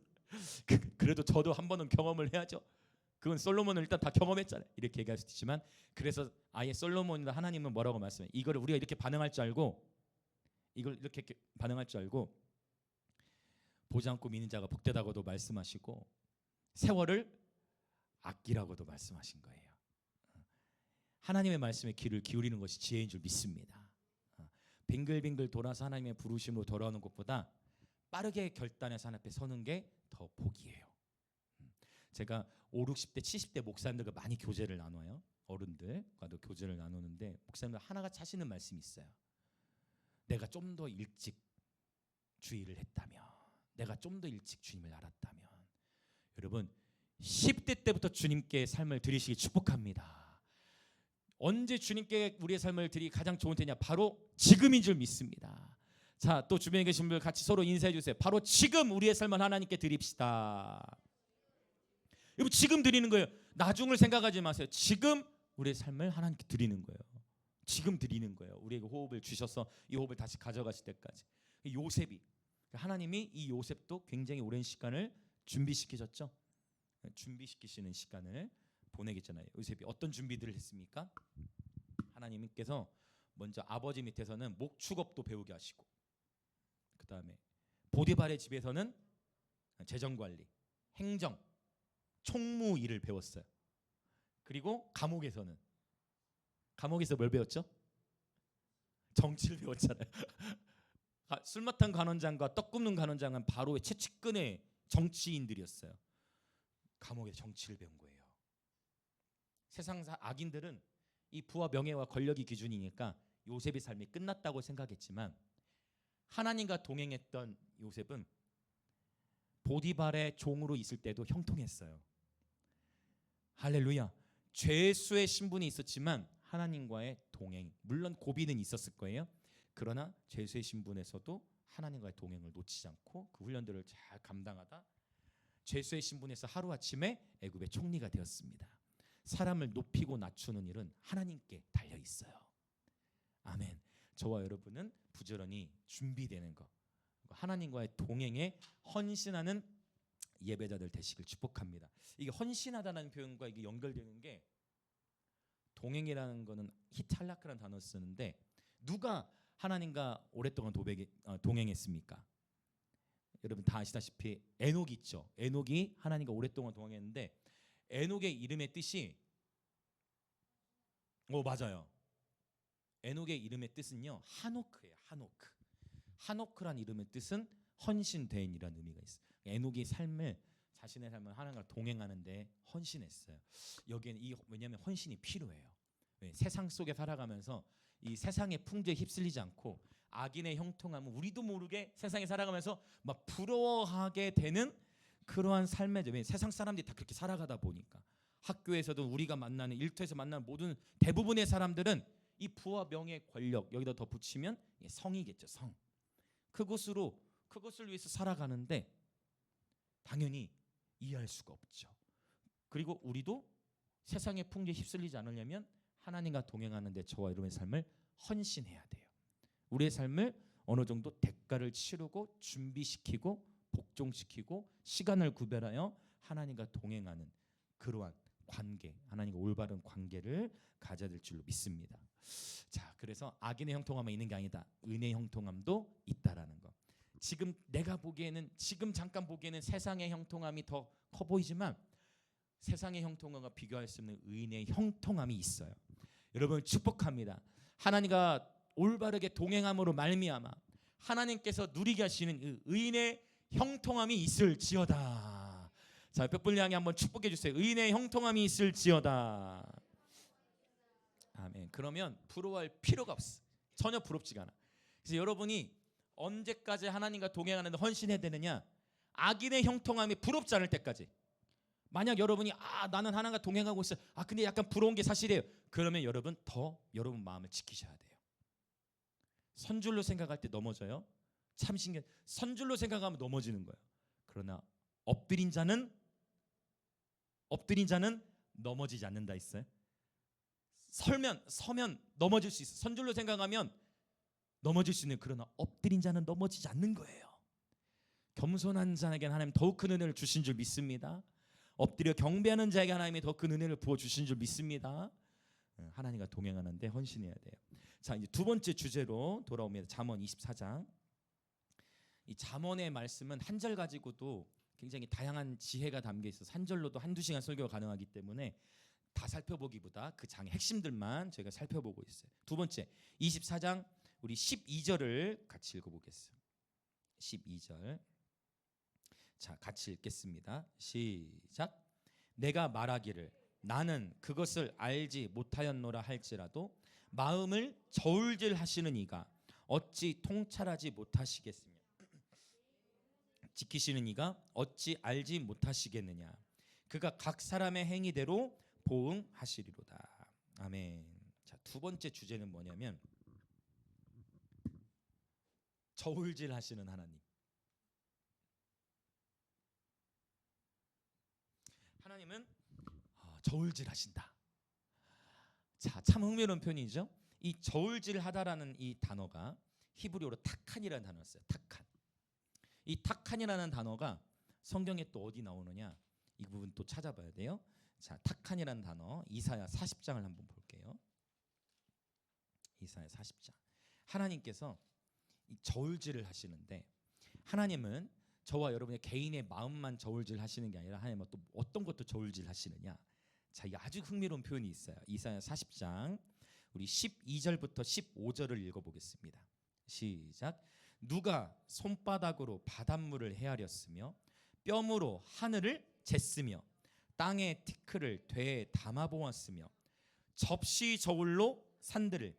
A: 그래도 저도 한 번은 경험을 해야죠. 그건 솔로몬은 일단 다 경험했잖아요. 이렇게 얘기할 수도 있지만 그래서 아예 솔로몬이나 하나님은 뭐라고 말씀해요? 이거를 우리가 이렇게 반응할 줄 알고 이걸 이렇게 반응할 줄 알고 보지 않고 믿는 자가 복되다고도 말씀하시고 세월을 아끼라고도 말씀하신 거예요. 하나님의 말씀에 귀를 기울이는 것이 지혜인 줄 믿습니다. 빙글빙글 돌아서 하나님의 부르심으로 돌아오는 것보다 빠르게 결단해서 하나님 앞에 서는 게 더 복이에요. 제가 5, 60대, 70대 목사님들과 많이 교제를 나눠요. 어른들과도 교제를 나누는데 목사님들 하나가 하시는 말씀이 있어요. 내가 좀 더 일찍 주의를 했다면, 내가 좀 더 일찍 주님을 알았다면, 여러분 10대 때부터 주님께 삶을 드리시기 축복합니다. 언제 주님께 우리의 삶을 드리기 가장 좋은 때냐? 바로 지금인 줄 믿습니다. 자, 또 주변에 계신 분들 같이 서로 인사해 주세요. 바로 지금 우리의 삶을 하나님께 드립시다. 여러분 지금 드리는 거예요. 나중을 생각하지 마세요. 지금 우리의 삶을 하나님께 드리는 거예요. 지금 드리는 거예요. 우리에게 호흡을 주셔서 이 호흡을 다시 가져가실 때까지. 요셉이, 하나님이 이 요셉도 굉장히 오랜 시간을 준비시키셨죠. 준비시키시는 시간을 보내겠잖아요. 요셉이 어떤 준비들을 했습니까? 하나님께서 먼저 아버지 밑에서는 목축업도 배우게 하시고, 그 다음에 보디발의 집에서는 재정관리, 행정, 총무 일을 배웠어요. 그리고 감옥에서 뭘 배웠죠? 정치를 배웠잖아요. 술 맡은 간원장과 떡 굽는 간원장은 바로의 최측근의 정치인들이었어요. 감옥에서 정치를 배운 거예요. 세상 악인들은 이 부와 명예와 권력이 기준이니까 요셉의 삶이 끝났다고 생각했지만 하나님과 동행했던 요셉은 보디발의 종으로 있을 때도 형통했어요. 할렐루야. 죄수의 신분이 있었지만 하나님과의 동행, 물론 고비는 있었을 거예요. 그러나 죄수의 신분에서도 하나님과의 동행을 놓치지 않고 그 훈련들을 잘 감당하다 죄수의 신분에서 하루아침에 애굽의 총리가 되었습니다. 사람을 높이고 낮추는 일은 하나님께 달려 있어요. 아멘. 저와 여러분은 부지런히 준비되는 것, 하나님과의 동행에 헌신하는 예배자들 되시길 축복합니다. 이게 헌신하다는 표현과 이게 연결되는 게, 동행이라는 거는 히탈라크라는 단어 쓰는데 누가 하나님과 오랫동안 동행했습니까? 여러분 다 아시다시피 에녹 있죠. 에녹이 하나님과 오랫동안 동행했는데 에녹의 이름의 뜻이 맞아요. 에녹의 이름의 뜻은요 하노크예요. 하노크. 하노크란 이름의 뜻은 헌신대인이라는 의미가 있어요. 에녹이 자신의 삶을 하나님과 동행하는데 헌신했어요. 여기에는 왜냐하면 헌신이 필요해요. 세상 속에 살아가면서 이 세상의 풍조에 휩쓸리지 않고 악인의 형통함은 우리도 모르게 세상에 살아가면서 막 부러워하게 되는 그러한 삶의, 세상 사람들이 다 그렇게 살아가다 보니까 학교에서도 우리가 만나는 일터에서 만나는 모든 대부분의 사람들은 이 부와 명예, 권력 여기다 더 붙이면 성이겠죠. 성. 그것을 위해서 살아가는데 당연히 이해할 수가 없죠. 그리고 우리도 세상의 풍조에 휩쓸리지 않으려면 하나님과 동행하는데 저와 여러분의 삶을 헌신해야 돼요. 우리의 삶을 어느 정도 대가를 치르고 준비시키고 복종시키고 시간을 구별하여 하나님과 동행하는 그러한 관계, 하나님과 올바른 관계를 가져야 될 줄로 믿습니다. 자, 그래서 악인의 형통함만 있는 게 아니다. 은혜의 형통함도 있다라는 것. 지금 내가 보기에는, 지금 잠깐 보기에는 세상의 형통함이 더 커 보이지만 세상의 형통함과 비교할 수 없는 의인의 형통함이 있어요. 여러분 축복합니다. 하나님과 올바르게 동행함으로 말미암아 하나님께서 누리게 하시는 그 의인의 형통함이 있을지어다. 자, 옆에 분을 향해 한번 축복해 주세요. 의인의 형통함이 있을지어다. 아멘. 그러면 부러워할 필요가 없어. 전혀 부럽지가 않아. 그래서 여러분이 언제까지 하나님과 동행하는데 헌신해야 되느냐? 악인의 형통함이 부럽지 않을 때까지. 만약 여러분이 나는 하나님과 동행하고 있어. 근데 약간 부러운 게 사실이에요. 그러면 여러분 마음을 지키셔야 돼요. 선줄로 생각할 때 넘어져요. 참 신기해. 선줄로 생각하면 넘어지는 거예요. 그러나 엎드린 자는 넘어지지 않는다 했어요. 서면 넘어질 수 있어. 선줄로 생각하면 넘어질 수 있는, 그러나 엎드린 자는 넘어지지 않는 거예요. 겸손한 자에게는 하나님 더욱 큰 은혜를 주신 줄 믿습니다. 엎드려 경배하는 자에게 하나님이 더 큰 은혜를 부어 주신 줄 믿습니다. 하나님과 동행하는데 헌신해야 돼요. 자, 이제 두 번째 주제로 돌아옵니다. 잠언 24장. 이 잠언의 말씀은 한 절 가지고도 굉장히 다양한 지혜가 담겨 있어서 한 절로도 한두 시간 설교가 가능하기 때문에 다 살펴보기보다 그 장의 핵심들만 저희가 살펴보고 있어요. 두 번째 24장 우리 12절을 같이 읽어보겠습니다. 12절. 자, 같이 읽겠습니다. 시작. 내가 말하기를 나는 그것을 알지 못하였노라 할지라도 마음을 저울질하시는 이가 어찌 통찰하지 못하시겠으며 지키시는 이가 어찌 알지 못하시겠느냐. 그가 각 사람의 행위대로 보응하시리로다. 아멘. 자, 두 번째 주제는 뭐냐면 저울질하시는 하나님. 하나님은 저울질하신다. 자, 참 흥미로운 표현이죠. 이 저울질하다라는 이 단어가 히브리어로 타칸이라는 단어였어요. 타칸. 이 타칸이라는 단어가 성경에 또 어디 나오느냐? 이 부분 또 찾아봐야 돼요. 자, 타칸이라는 단어 이사야 40장을 한번 볼게요. 이사야 40장. 하나님께서 이 저울질을 하시는데, 하나님은 저와 여러분의 개인의 마음만 저울질 하시는 게 아니라 하나님은 또 어떤 것도 저울질 하시느냐. 자, 이게 아주 흥미로운 표현이 있어요. 이사야 40장 우리 12절부터 15절을 읽어보겠습니다. 시작. 누가 손바닥으로 바닷물을 헤아렸으며 뼘으로 하늘을 쟀으며 땅의 티끌을 되에 담아보았으며 접시 저울로 산들을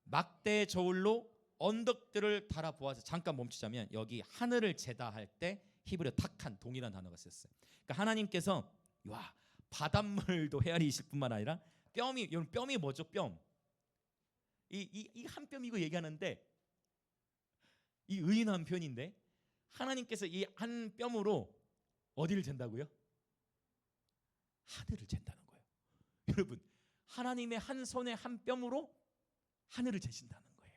A: 막대 저울로 언덕들을 달아보아서. 잠깐 멈추자면 여기 하늘을 재다 할 때 히브리어 타칸 동일한 단어가 쓰였어요. 그러니까 하나님께서 바닷물도 헤아리실 뿐만 아니라 뼘이 뭐죠? 뼘. 이 한 뼘 이거 얘기하는데 이 의인한 표현인데 하나님께서 이 한 뼘으로 어디를 잰다고요? 하늘을 잰다는 거예요. 여러분, 하나님의 한 손의 한 뼘으로 하늘을 재신다는 거예요.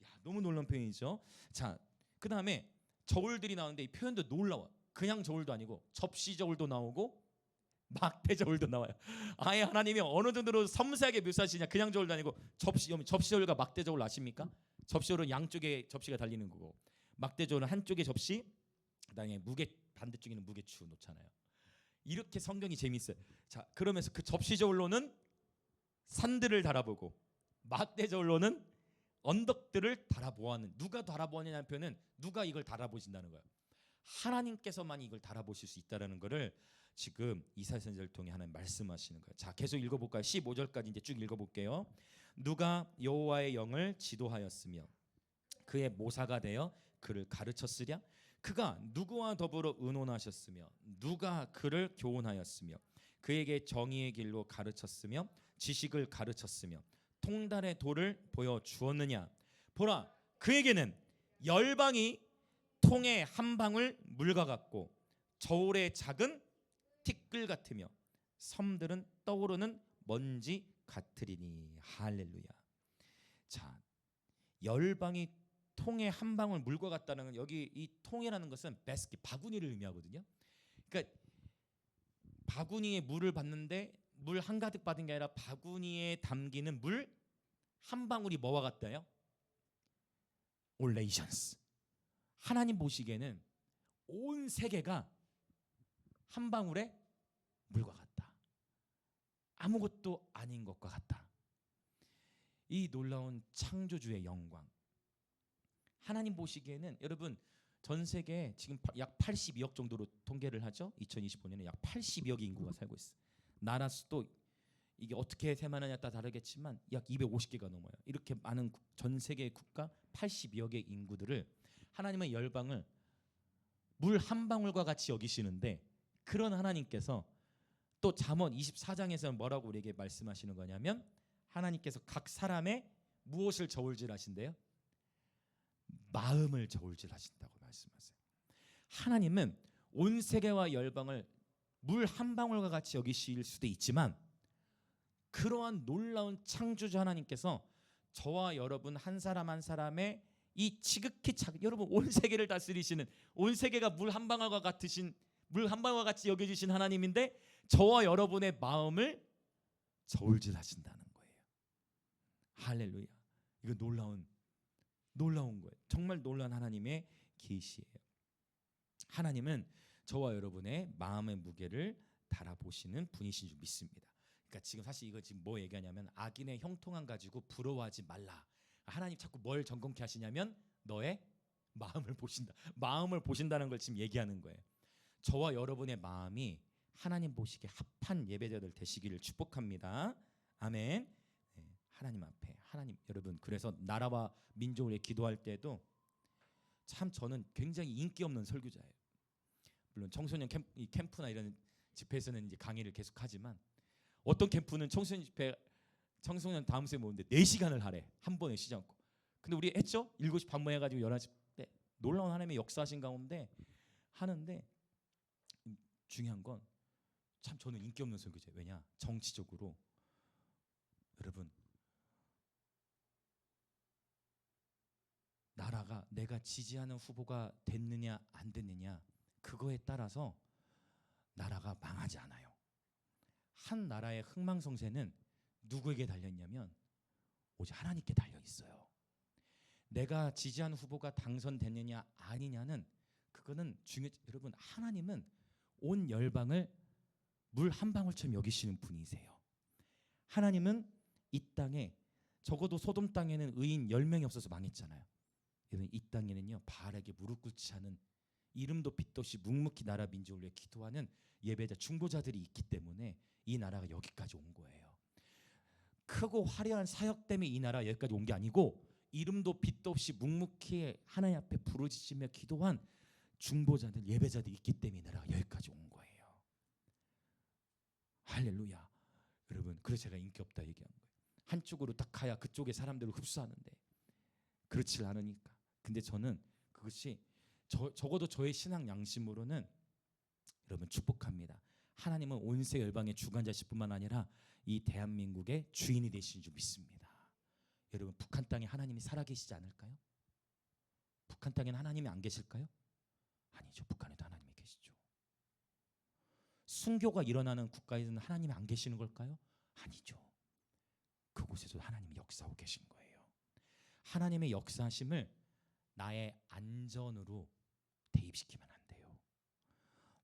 A: 야, 너무 놀라운 표현이죠. 자, 그 다음에 저울들이 나오는데 이 표현도 놀라워. 그냥 저울도 아니고 접시 저울도 나오고 막대 저울도 나와요. 아예 하나님이 어느 정도로 섬세하게 묘사하시냐. 그냥 저울도 아니고 접시 저울과 막대 저울 아십니까? 접시 저울은 양쪽에 접시가 달리는 거고 막대 저울은 한쪽에 접시, 그다음에 무게 반대쪽에는 무게추 놓잖아요. 이렇게 성경이 재미있어요. 자, 그러면서 그 접시 저울로는 산들을 달아보고 막대 저울로는 언덕들을 달아보아는, 누가 달아보느냐는 표현은 누가 이걸 달아보신다는 거예요. 하나님께서만 이걸 달아보실 수 있다라는 것을 지금 이사야 선지자를 통해 하나님 말씀하시는 거예요. 자, 계속 읽어볼까요? 15절까지 이제 쭉 읽어볼게요. 누가 여호와의 영을 지도하였으며 그의 모사가 되어 그를 가르쳤으랴? 그가 누구와 더불어 의논하셨으며 누가 그를 교훈하였으며 그에게 정의의 길로 가르쳤으며 지식을 가르쳤으며 통달의 도를 보여주었느냐? 보라, 그에게는 열방이 통의 한 방울 물과 같고 저울의 작은 티끌 같으며 섬들은 떠오르는 먼지 같으리니. 할렐루야. 자, 열방이 통의 한 방울 물과 같다는 건, 여기 이 통이라는 것은 베스킷, 바구니를 의미하거든요. 그러니까 바구니에 물을 받는데 물 한가득 받은 게 아니라 바구니에 담기는 물 한 방울이 뭐와 같다요? 올레이션스. 하나님 보시기에는 온 세계가 한 방울의 물과 같다. 아무것도 아닌 것과 같다. 이 놀라운 창조주의 영광. 하나님 보시기에는, 여러분, 전 세계에 지금 약 82억 정도로 통계를 하죠. 2025년에 약 82억 인구가 살고 있어요. 나라 수도 이게 어떻게 세만하냐에 따라 다르겠지만 약 250개가 넘어요. 이렇게 많은 전 세계의 국가 82억의 인구들을 하나님의 열방을 물 한 방울과 같이 여기시는데, 그런 하나님께서 또 잠언 24장에서는 뭐라고 우리에게 말씀하시는 거냐면, 하나님께서 각 사람의 무엇을 저울질하신대요? 마음을 저울질하신다고 말씀하세요. 하나님은 온 세계와 열방을 물 한 방울과 같이 여기실 수도 있지만, 그러한 놀라운 창조주 하나님께서 저와 여러분 한 사람 한 사람의 이 지극히 작은, 여러분 온 세계를 다스리시는, 온 세계가 물 한 방울과 같으신, 물 한 방울과 같이 여겨주신 하나님인데 저와 여러분의 마음을 저울질하신다는 거예요. 할렐루야. 이거 놀라운 거예요. 정말 놀라운 하나님의 계시예요. 하나님은 저와 여러분의 마음의 무게를 달아보시는 분이신 줄 믿습니다. 그러니까 지금 사실 이거 지금 뭐 얘기하냐면, 악인의 형통함 가지고 부러워하지 말라. 하나님 자꾸 뭘 점검케 하시냐면 너의 마음을 보신다. 마음을 보신다는 걸 지금 얘기하는 거예요. 저와 여러분의 마음이 하나님 보시기에 합한 예배자들 되시기를 축복합니다. 아멘. 네, 하나님 앞에, 하나님, 여러분, 그래서 나라와 민족을 위해 기도할 때도 참 저는 굉장히 인기 없는 설교자예요. 물론 청소년 캠프나 이런 집회에서는 이제 강의를 계속하지만, 어떤 캠프는 청소년 집회, 청소년 다음 주에 모는데 4시간을 하래. 한 번에 쉬지 않고. 근데 우리 했죠? 7시 반만 해가지고 11시 때 놀라운 하나님의 역사하신 가운데 하는데, 중요한 건 참 저는 인기 없는 설교자예요. 왜냐? 정치적으로 여러분, 나라가 내가 지지하는 후보가 됐느냐 안 됐느냐, 그거에 따라서 나라가 망하지 않아요. 한 나라의 흥망성쇠는 누구에게 달려있냐면 오직 하나님께 달려있어요. 내가 지지하는 후보가 당선됐느냐 아니냐는, 그거는 여러분, 하나님은 온 열방을 물 한 방울처럼 여기시는 분이세요. 하나님은 이 땅에, 적어도 소돔 땅에는 의인 10명이 없어서 망했잖아요. 여러분, 이 땅에는요, 바알에게 무릎 꿇지 않은, 이름도 빛도 없이 묵묵히 나라 민족을 위해 기도하는 예배자 중보자들이 있기 때문에 이 나라가 여기까지 온 거예요. 크고 화려한 사역 때문에 이 나라가 여기까지 온 게 아니고, 이름도 빛도 없이 묵묵히 하나님 앞에 부르짖으며 기도한 중보자들, 예배자들이 있기 때문에 이 나라가 여기까지 온 거예요. 할렐루야. 여러분, 그래서 제가 인기 없다 얘기한 거예요. 한쪽으로 딱 가야 그쪽의 사람들을 흡수하는데 그렇지 않으니까. 근데 저는 그것이 적어도 저의 신앙 양심으로는 여러분 축복합니다. 하나님은 온 세계 열방의 주관자실 뿐만 아니라 이 대한민국의 주인이 되신 줄 믿습니다. 여러분 북한 땅에 하나님이 살아계시지 않을까요? 북한 땅에는 하나님이 안 계실까요? 아니죠. 북한에도 하나님이 계시죠. 순교가 일어나는 국가에는 하나님이 안 계시는 걸까요? 아니죠. 그곳에도 하나님이 역사하고 계신 거예요. 하나님의 역사하심을 나의 안전으로 대입시키면 안 돼요.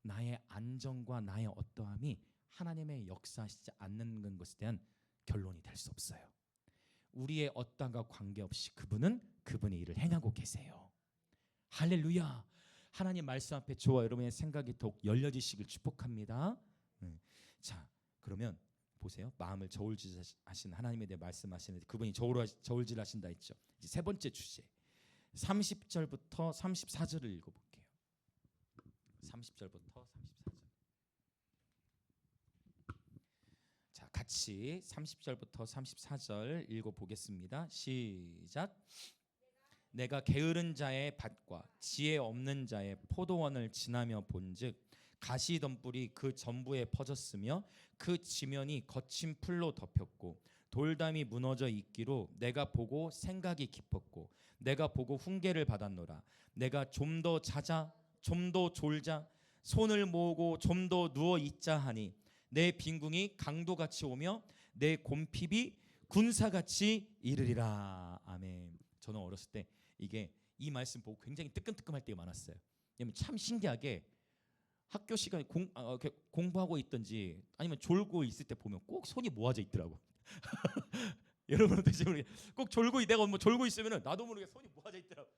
A: 나의 안전과 나의 어떠함이 하나님의 역사하시지 않는 것에 대한 결론이 될 수 없어요. 우리의 어떠함과 관계없이 그분은 그분의 일을 행하고 계세요. 할렐루야. 하나님 말씀 앞에 저와 여러분의 생각이 더욱 열려지시길 축복합니다. 자, 그러면 보세요. 마음을 저울질하신 하나님에 대해 말씀하시는데 그분이 저울질하신다 했죠. 이제 세 번째 주제 30절부터 34절을 읽어볼게요. 30절부터 34절. 자, 같이 30절부터 34절 읽어보겠습니다. 시작. 내가 게으른 자의 밭과 지혜 없는 자의 포도원을 지나며 본즉 가시덤불이 그 전부에 퍼졌으며 그 지면이 거친 풀로 덮였고 돌담이 무너져 있기로 내가 보고 생각이 깊었고 내가 보고 훈계를 받았노라. 내가 좀 더 자자 좀 더 졸자 손을 모으고 좀 더 누워 있자 하니 내 빈궁이 강도같이 오며 내 곰핍이 군사같이 이르리라. 아멘. 저는 어렸을 때 이 말씀 보고 굉장히 뜨끔뜨끔할 때가 많았어요. 왜냐면 참 신기하게 학교 시간에 공부하고 있든지 아니면 졸고 있을 때 보면 꼭 손이 모아져 있더라고. 여러분 어떠신지 모르겠어요. 꼭 내가 뭐 졸고 있으면 나도 모르게 손이 모아져 있더라고.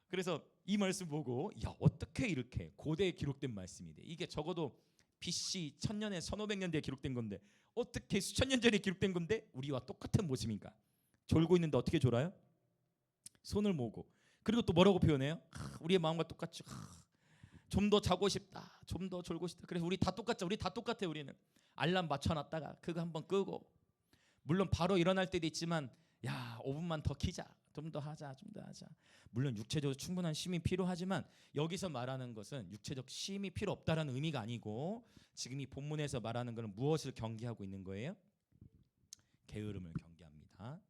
A: 그래서 이 말씀 보고 야 어떻게 이렇게 고대에 기록된 말씀이 돼. 이게 적어도 BC 1000년에 1500년대에 기록된 건데 어떻게 수천 년 전에 기록된 건데 우리와 똑같은 모습인가. 졸고 있는데 어떻게 졸아요? 손을 모으고. 그리고 또 뭐라고 표현해요? 우리의 마음과 똑같죠. 좀 더 자고 싶다. 좀 더 졸고 싶다. 그래서 우리 다 똑같죠. 우리 다 똑같아요. 우리는 알람 맞춰놨다가 그거 한번 끄고 물론 바로 일어날 때도 있지만 야 5분만 더 키자. 좀 더 하자. 좀 더 하자. 물론 육체적으로 충분한 쉼이 필요하지만 여기서 말하는 것은 육체적 쉼이 필요 없다라는 의미가 아니고 지금 이 본문에서 말하는 것은 무엇을 경계하고 있는 거예요? 게으름을 경계합니다.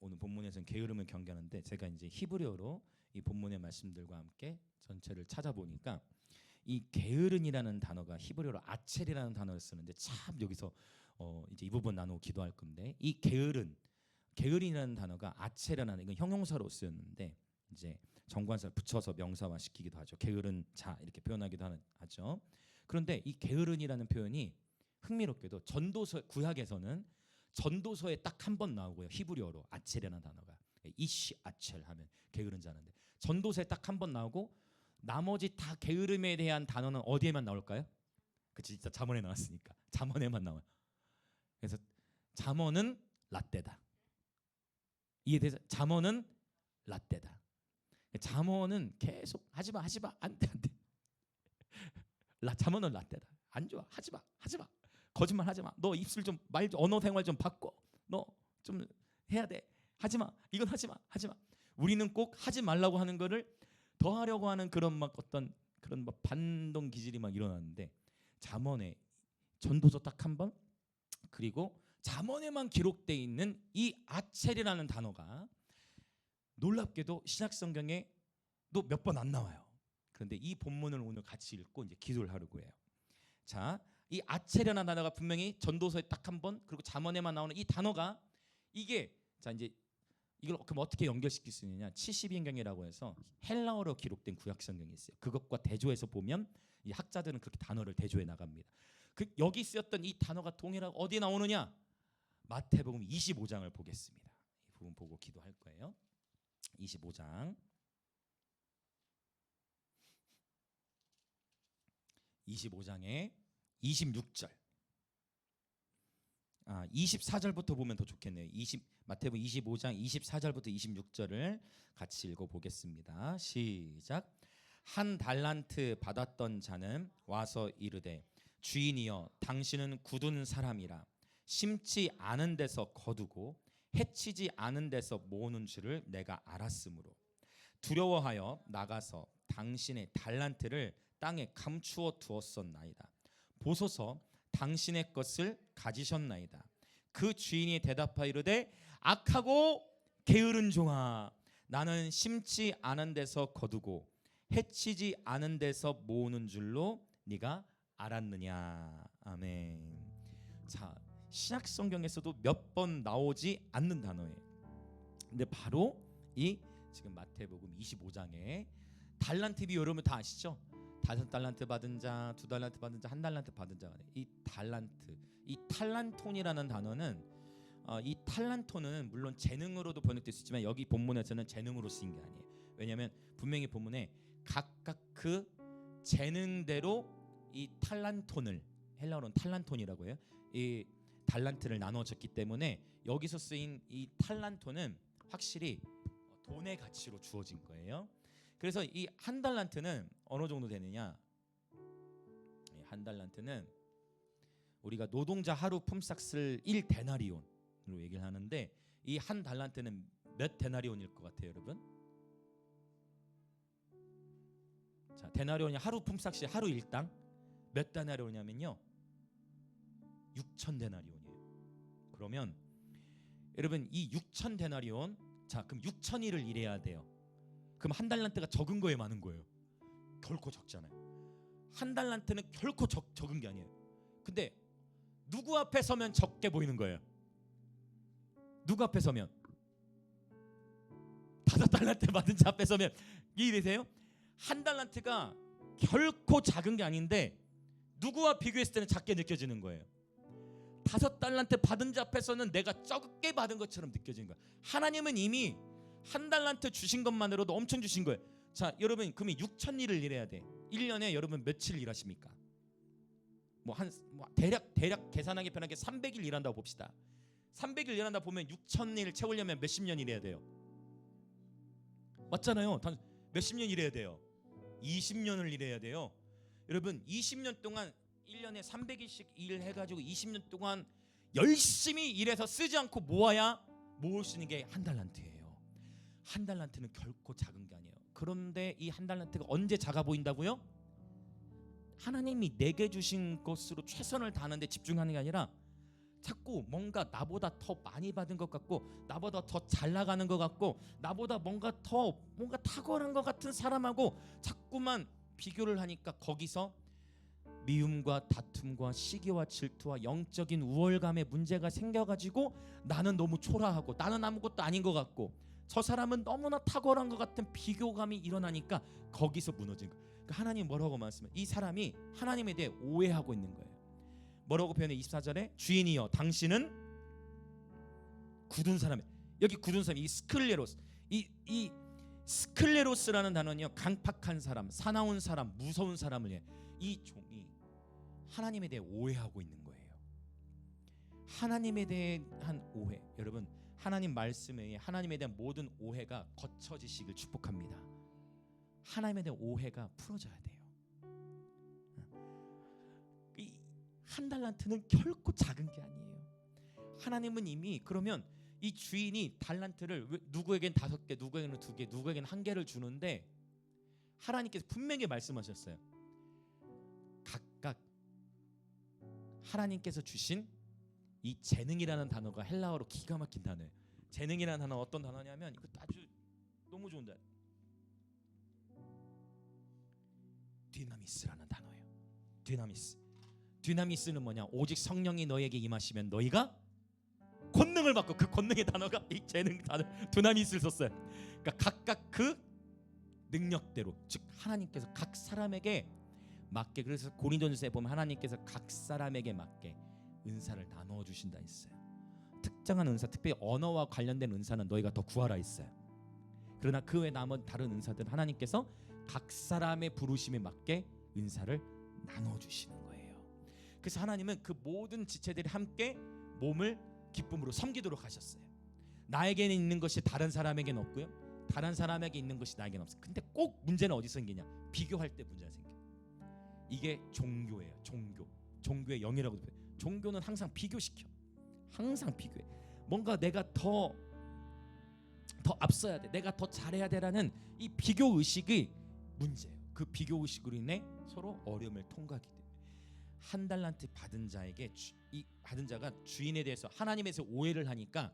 A: 오늘 본문에서는 게으름을 경계하는데 제가 이제 히브리어로 이 본문의 말씀들과 함께 전체를 찾아보니까 이 게으른이라는 단어가 히브리어로 아첼이라는 단어를 쓰는데 참 여기서 이제 이 부분 나누고 기도할 건데 이 게으른이라는 단어가 아첼이라는 이건 형용사로 쓰였는데 이제 정관사를 붙여서 명사화 시키기도 하죠. 게으른 자 이렇게 표현하기도 하죠. 그런데 이 게으른이라는 표현이 흥미롭게도 전도서 구약에서는 전도서에 딱 한 번 나오고요. 히브리어로 아첼이라는 단어가 이시 아첼 하면 게으른 자는데 전도서에 딱 한 번 나오고 나머지 다 게으름에 대한 단어는 어디에만 나올까요? 그치 진짜 잠언에 나왔으니까 잠언에만 나와요. 그래서 잠언은 라떼다. 이해돼서 잠언은 라떼다. 잠언은 계속 하지마 안돼 잠언은 라떼다. 안 좋아 하지마 거짓말 하지마. 너 입술 좀 언어 생활 좀 바꿔. 너 좀 해야 돼. 하지마. 이건 하지마. 우리는 꼭 하지 말라고 하는 거를 더 하려고 하는 그런 막 어떤 그런 막 반동 기질이 막 일어나는데 잠언에 전도서 딱 한 번 그리고 잠언에만 기록되어 있는 이 아첼이라는 단어가 놀랍게도 신약 성경에 또 몇 번 안 나와요. 그런데 이 본문을 오늘 같이 읽고 이제 기도를 하려고 해요. 자, 이 아첼이라는 단어가 분명히 전도서에 딱 한 번 그리고 잠언에만 나오는 이 단어가 이게 자 이제 이걸 그럼 어떻게 연결시킬 수 있느냐? 70인경이라고 해서 헬라어로 기록된 구약 성경이 있어요. 그것과 대조해서 보면 이 학자들은 그렇게 단어를 대조해 나갑니다. 여기 쓰였던 이 단어가 동일하고 어디에 나오느냐? 마태복음 25장을 보겠습니다. 이 부분 보고 기도할 거예요. 25장 25장에 26절 24절부터 보면 더 좋겠네요. 마태복음 25장 24절부터 26절을 같이 읽어보겠습니다. 시작. 한 달란트 받았던 자는 와서 이르되 주인이여 당신은 굳은 사람이라 심지 않은 데서 거두고 해치지 않은 데서 모으는 줄을 내가 알았으므로 두려워하여 나가서 당신의 달란트를 땅에 감추어 두었었나이다. 보소서 당신의 것을 가지셨나이다. 그 주인이 대답하여 이르되 악하고 게으른 종아, 나는 심지 않은 데서 거두고 해치지 않은 데서 모으는 줄로 네가 알았느냐. 아멘. 자, 신약 성경에서도 몇 번 나오지 않는 단어예요. 근데 바로 이 지금 마태복음 25장에 달란트 비유 여러분 다 아시죠? 5달란트 받은 자, 2달란트 받은 자, 1달란트 받은 자. 이 달란트, 이 탈란톤이라는 단어는 이 탈란톤은 물론 재능으로도 번역될 수 있지만 여기 본문에서는 재능으로 쓰인 게 아니에요. 왜냐하면 분명히 본문에 각각 그 재능대로 이 탈란톤을, 헬라어로는 탈란톤이라고 해요. 이 달란트를 나눠줬기 때문에 여기서 쓰인 이 탈란톤은 확실히 돈의 가치로 주어진 거예요. 그래서 이 한 달란트는 어느 정도 되느냐? 한 달란트는 우리가 노동자 하루 품삯을 1데나리온으로 얘기를 하는데 이 한 달란트는 몇 데나리온일 것 같아요, 여러분? 자, 데나리온이 하루 품삯이 하루 일당 몇 데나리온이냐면요, 6천 데나리온이에요. 그러면 여러분 이 6천 데나리온, 자 그럼 6천일을 일해야 돼요. 그럼 한 달란트가 적은 거예요, 많은 거예요? 결코 적잖아요. 한 달란트는 결코 적은 게 아니에요. 근데 누구 앞에 서면 적게 보이는 거예요? 누구 앞에 서면? 5달란트 받은 자 앞에 서면 이해되세요? 한 달란트가 결코 작은 게 아닌데 누구와 비교했을 때는 작게 느껴지는 거예요. 5달란트 받은 자 앞에서는 내가 적게 받은 것처럼 느껴지는 거예요. 하나님은 이미 한 달란트 주신 것만으로도 엄청 주신 거예요. 자, 여러분 그러면 6천일을 일해야 돼. 1년에 여러분 며칠 일하십니까? 대략 계산하기 편하게 300일 일한다고 봅시다. 300일 일한다 보면 6천일 채우려면 몇십 년 일해야 돼요. 맞잖아요. 몇십 년 일해야 돼요. 20년을 일해야 돼요. 여러분 20년 동안 1년에 300일씩 일해가지고 20년 동안 열심히 일해서 쓰지 않고 모아야 모을 수 있는 게 한 달란트예요. 한 달란트는 결코 작은 게 아니에요. 그런데 이 한 달란트가 언제 작아 보인다고요? 하나님이 내게 주신 것으로 최선을 다하는데 집중하는 게 아니라 자꾸 뭔가 나보다 더 많이 받은 것 같고 나보다 더 잘 나가는 것 같고 나보다 뭔가 탁월한 것 같은 사람하고 자꾸만 비교를 하니까 거기서 미움과 다툼과 시기와 질투와 영적인 우월감의 문제가 생겨가지고 나는 너무 초라하고 나는 아무것도 아닌 것 같고 저 사람은 너무나 탁월한 것 같은 비교감이 일어나니까 거기서 무너진 거예요. 그러니까 하나님 뭐라고 말씀해요? 이 사람이 하나님에 대해 오해하고 있는 거예요. 뭐라고 표현해? 24절에 주인이여 당신은 굳은 사람이에요. 여기 굳은 사람, 이 스클레로스, 이 스클레로스라는 단어는요, 강팍한 사람, 사나운 사람, 무서운 사람을 해. 이 종이 하나님에 대해 오해하고 있는 거예요. 하나님에 대한 오해. 여러분 하나님 말씀에 하나님에 대한 모든 오해가 거쳐지시길 축복합니다. 하나님에 대한 오해가 풀어져야 돼요. 이 한 달란트는 결코 작은 게 아니에요. 하나님은 이미 그러면 이 주인이 달란트를 누구에겐 5개, 누구에게는 2개, 누구에게는 1개를 주는데 하나님께서 분명히 말씀하셨어요. 각각 하나님께서 주신 이 재능이라는 단어가 헬라어로 기가 막힌 단어예요. 재능이라는 단어 어떤 단어냐면 이거 아주 너무 좋은 단어. 디나미스라는 단어예요. 디나미스는 뭐냐? 오직 성령이 너에게 임하시면 너희가 권능을 받고, 그 권능의 단어가 이 재능 단어 디나미스를 썼어요. 그러니까 각각 그 능력대로, 즉 하나님께서 각 사람에게 맞게, 그래서 고린도전서에 보면 하나님께서 각 사람에게 맞게 은사를 나누어 주신다 했어요. 특정한 은사, 특별히 언어와 관련된 은사는 너희가 더 구하라 했어요. 그러나 그 외 남은 다른 은사들은 하나님께서 각 사람의 부르심에 맞게 은사를 나누어 주시는 거예요. 그래서 하나님은 그 모든 지체들이 함께 몸을 기쁨으로 섬기도록 하셨어요. 나에게는 있는 것이 다른 사람에게는 없고요, 다른 사람에게 있는 것이 나에게는 없어요. 근데 꼭 문제는 어디서 생기냐? 비교할 때 문제가 생겨요. 이게 종교예요. 종교의 영이라고도 해요. 종교는 항상 비교시켜. 항상 비교해. 뭔가 내가 더 앞서야 돼, 내가 더 잘해야 돼라는 이 비교 의식이 문제예요. 그 비교 의식으로 인해 서로 어려움을 통과하게 돼. 한 달란트 받은 자에게 이 받은 자가 주인에 대해서 하나님에서 오해를 하니까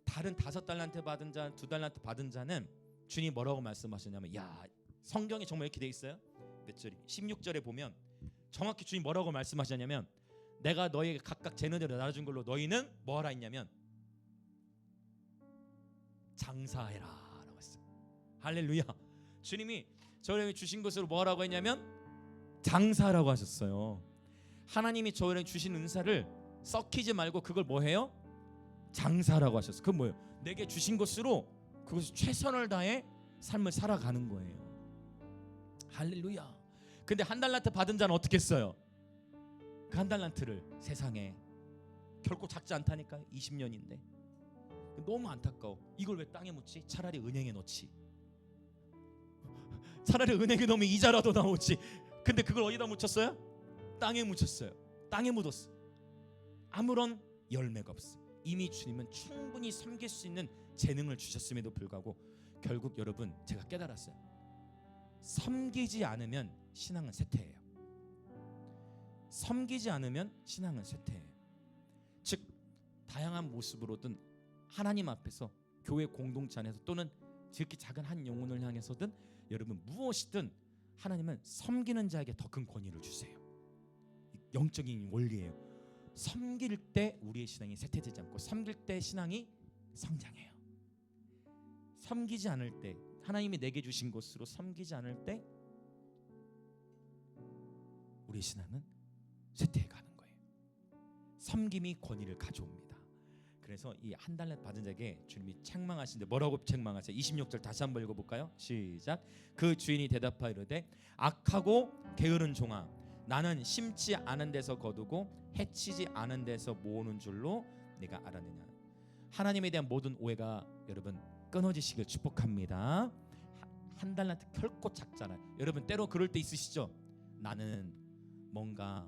A: 다른 5달란트 받은 자, 2달란트 받은 자는 주님이 뭐라고 말씀하셨냐면, 야, 성경에 정말 이렇게 돼 있어요. 몇 절이 16절에 보면 정확히 주님 뭐라고 말씀하셨냐면, 내가 너희에게 각각 재능대로 나눠준 걸로 너희는 뭐하라 했냐면 장사해라 라고 했어요. 할렐루야. 주님이 저희에게 주신 것으로 뭐라고 했냐면 장사라고 하셨어요. 하나님이 저희에게 주신 은사를 썩히지 말고 그걸 뭐해요? 장사라고 하셨어요. 그건 뭐예요? 내게 주신 것으로 그것을 최선을 다해 삶을 살아가는 거예요. 할렐루야. 근데 한 달란트 받은 자는 어떻게 했어요? 그 한 달란트를 세상에 결코 작지 않다니까. 20년인데 너무 안타까워. 이걸 왜 땅에 묻지? 차라리 은행에 넣지. 차라리 은행에 넣으면 이자라도 나오지. 근데 그걸 어디다 묻혔어요? 땅에 묻혔어요. 땅에 묻었어. 아무런 열매가 없어. 이미 주님은 충분히 섬길 수 있는 재능을 주셨음에도 불구하고 결국 여러분, 제가 깨달았어요. 섬기지 않으면 신앙은 쇠퇴해요. 섬기지 않으면 신앙은 쇠퇴해요. 즉 다양한 모습으로든 하나님 앞에서, 교회 공동체 안에서, 또는 지극히 작은 한 영혼을 향해서든 여러분 무엇이든 하나님은 섬기는 자에게 더 큰 권위를 주세요. 영적인 원리예요. 섬길 때 우리의 신앙이 쇠퇴되지 않고 섬길 때 신앙이 성장해요. 섬기지 않을 때, 하나님이 내게 주신 것으로 섬기지 않을 때 우리의 신앙은 쇠퇴해 가는 거예요. 섬김이 권위를 가져옵니다. 그래서 이 한 달란트 받은 자에게 주님이 책망하시는데 뭐라고 책망하세요? 26절 다시 한번 읽어볼까요? 시작. 그 주인이 대답하여 이르되 악하고 게으른 종아, 나는 심지 않은 데서 거두고 해치지 않은 데서 모으는 줄로 네가 알았느냐. 하나님에 대한 모든 오해가 여러분 끊어지시길 축복합니다. 한 달란트 결코 작잖아요. 여러분 때로 그럴 때 있으시죠? 나는 뭔가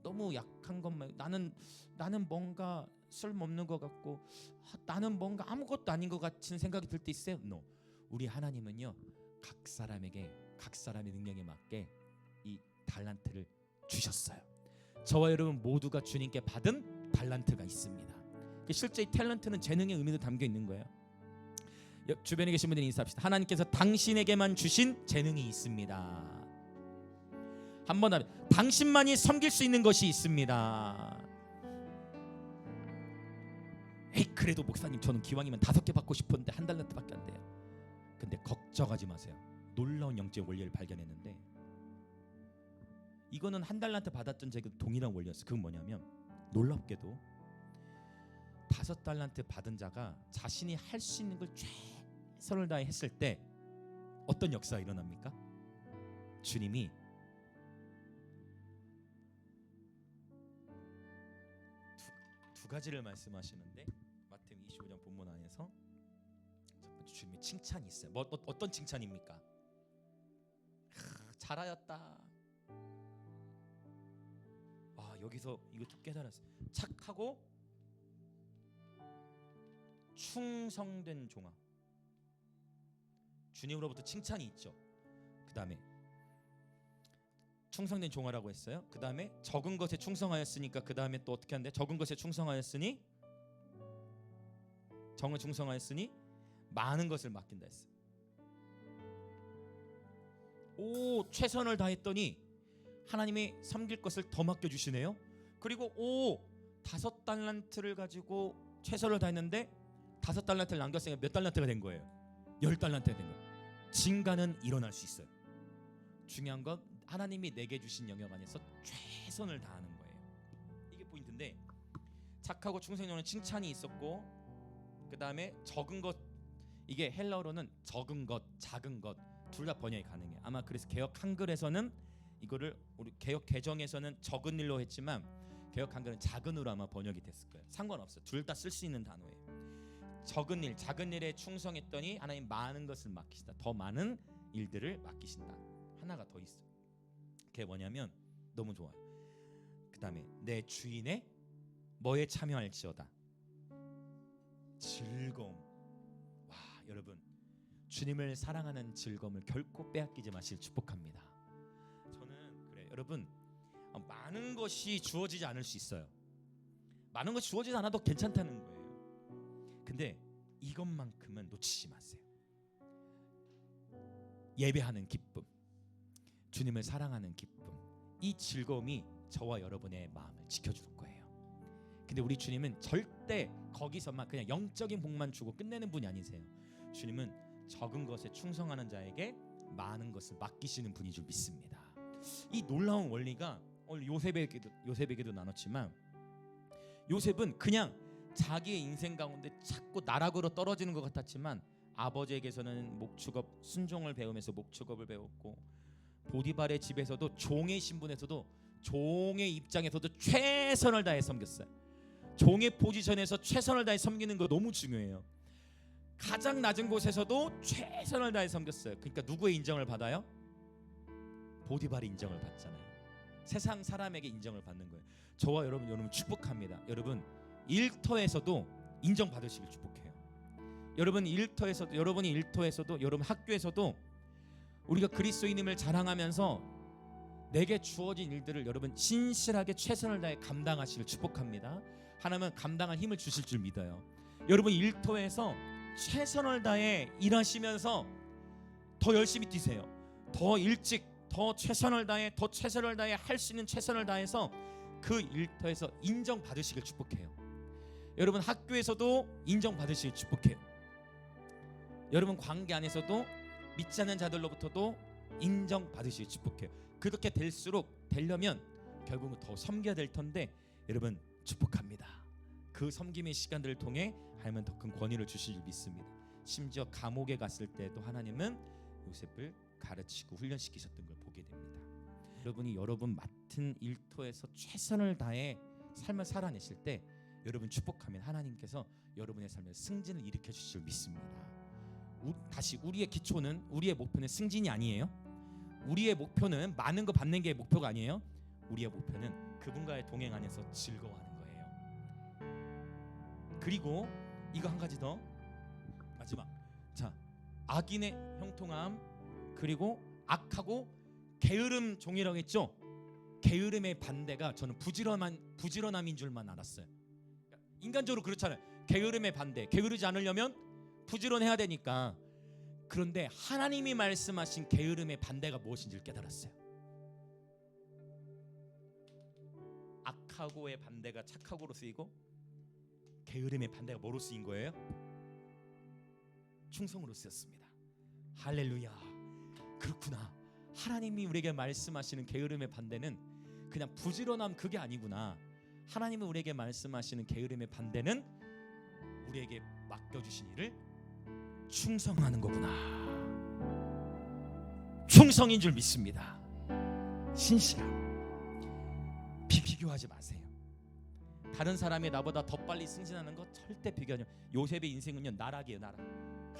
A: 너무 약한 것만, 나는 뭔가 쓸모없는 것 같고, 나는 뭔가 아무것도 아닌 것 같은 생각이 들 때 있어요. No. 우리 하나님은요, 각 사람에게 각 사람의 능력에 맞게 이 달란트를 주셨어요. 저와 여러분 모두가 주님께 받은 달란트가 있습니다. 실제 이 탤런트는 재능의 의미도 담겨 있는 거예요. 주변에 계신 분들이 인사합시다. 하나님께서 당신에게만 주신 재능이 있습니다. 한번 하면 당신만이 섬길 수 있는 것이 있습니다. 에이, 그래도 목사님 저는 기왕이면 5개 받고 싶었는데 한 달란트밖에 안 돼요. 근데 걱정하지 마세요. 놀라운 영적 원리를 발견했는데, 이거는 한 달란트 받았던 자에게 동일한 원리였어요. 그건 뭐냐면, 놀랍게도 5달란트 받은 자가 자신이 할 수 있는 걸 최선을 다해 했을 때 어떤 역사가 일어납니까? 주님이 두 가지를 말씀하시는데, 마태복음 25장 본문 안에서 첫 번째 주님의 칭찬이 있어요. 어떤 칭찬입니까? 잘하였다. 여기서 이것도 깨달았어요. 착하고 충성된 종아. 주님으로부터 칭찬이 있죠. 그 다음에 충성된 종아라고 했어요. 그 다음에 적은 것에 충성하였으니까 그 다음에 또 어떻게 하는데, 적은 것에 충성하였으니 정을 충성하였으니 많은 것을 맡긴다 했어요. 최선을 다했더니 하나님이 섬길 것을 더 맡겨주시네요. 그리고 5달란트를 가지고 최선을 다했는데 5달란트를 남겼으니까 몇 달란트가 된 거예요? 10달란트가 된 거예요. 증가는 일어날 수 있어요. 중요한 건 하나님이 내게 주신 영역 안에서 최선을 다하는 거예요. 이게 포인트인데, 착하고 충성되는 칭찬이 있었고, 그 다음에 적은 것, 이게 헬라어로는 적은 것, 작은 것 둘 다 번역이 가능해요. 아마 그래서 개역 한글에서는 이거를, 우리 개역 개정에서는 적은 일로 했지만 개역 한글은 작은으로 아마 번역이 됐을 거예요. 상관없어요. 둘 다 쓸 수 있는 단어예요. 적은 일, 작은 일에 충성했더니 하나님 많은 것을 맡기신다. 더 많은 일들을 맡기신다. 하나가 더 있어요. 그게 뭐냐면 너무 좋아요. 그 다음에 내 주인의 뭐에 참여할지어다. 즐거움. 와, 여러분, 주님을 사랑하는 즐거움을 결코 빼앗기지 마시길 축복합니다. 저는 그래, 여러분, 많은 것이 주어지지 않을 수 있어요. 많은 것이 주어지지 않아도 괜찮다는 거예요. 근데 이것만큼은 놓치지 마세요. 예배하는 기쁨, 주님을 사랑하는 기쁨, 이 즐거움이 저와 여러분의 마음을 지켜줄 거예요. 근데 우리 주님은 절대 거기서만 그냥 영적인 복만 주고 끝내는 분이 아니세요. 주님은 적은 것에 충성하는 자에게 많은 것을 맡기시는 분인 줄 믿습니다. 이 놀라운 원리가 오늘 요셉에게도 나눴지만, 요셉은 그냥 자기의 인생 가운데 자꾸 나락으로 떨어지는 것 같았지만 아버지에게서는 목축업 순종을 배우면서 목축업을 배웠고, 보디발의 집에서도 종의 신분에서도 종의 입장에서도 최선을 다해 섬겼어요. 종의 포지션에서 최선을 다해 섬기는 거 너무 중요해요. 가장 낮은 곳에서도 최선을 다해 섬겼어요. 그러니까 누구의 인정을 받아요? 보디발의 인정을 받잖아요. 세상 사람에게 인정을 받는 거예요. 저와 여러분 축복합니다. 여러분 일터에서도 인정받으시길 축복해요. 여러분이 일터에서도, 여러분 학교에서도 우리가 그리스도인임을 자랑하면서 내게 주어진 일들을 여러분 신실하게 최선을 다해 감당하시길 축복합니다. 하나님은 감당할 힘을 주실 줄 믿어요. 여러분 일터에서 최선을 다해 일하시면서 더 열심히 뛰세요. 더 일찍, 더 최선을 다해 할 수 있는 최선을 다해서 그 일터에서 인정받으시길 축복해요. 여러분 학교에서도 인정받으시길 축복해요. 여러분 관계 안에서도 믿지 않는 자들로부터도 인정받으시길 축복해요. 그렇게 되려면 결국은 더 섬겨야 될 텐데 여러분 축복합니다. 그 섬김의 시간들을 통해 하나님은 더 큰 권위를 주실 줄 믿습니다. 심지어 감옥에 갔을 때도 하나님은 요셉을 가르치고 훈련시키셨던 걸 보게 됩니다. 여러분이 여러분 맡은 일터에서 최선을 다해 삶을 살아내실 때 여러분 축복하면 하나님께서 여러분의 삶에 승진을 일으켜 주실 줄 믿습니다. 다시 우리의 기초는, 우리의 목표는 승진이 아니에요. 우리의 목표는 많은 거 받는 게 목표가 아니에요. 우리의 목표는 그분과의 동행 안에서 즐거워하는 거예요. 그리고 이거 한 가지 더, 마지막. 자, 악인의 형통함, 그리고 악하고 게으름 종이라고 했죠. 게으름의 반대가 저는 부지런함인 줄만 알았어요. 인간적으로 그렇잖아요. 게으름의 반대, 게으르지 않으려면 부지런해야 되니까. 그런데 하나님이 말씀하신 게으름의 반대가 무엇인지를 깨달았어요. 악하고의 반대가 착하고로 쓰이고, 게으름의 반대가 뭐로 쓰인 거예요? 충성으로 쓰였습니다. 할렐루야. 그렇구나. 하나님이 우리에게 말씀하시는 게으름의 반대는 그냥 부지런함, 그게 아니구나. 하나님은 우리에게 말씀하시는 게으름의 반대는 우리에게 맡겨주신 일을 충성하는 거구나. 충성인 줄 믿습니다. 신실함. 비교하지 마세요. 다른 사람이 나보다 더 빨리 승진하는 거 절대 비교하지 마세요. 요셉의 인생은요, 나락이에요. 나락.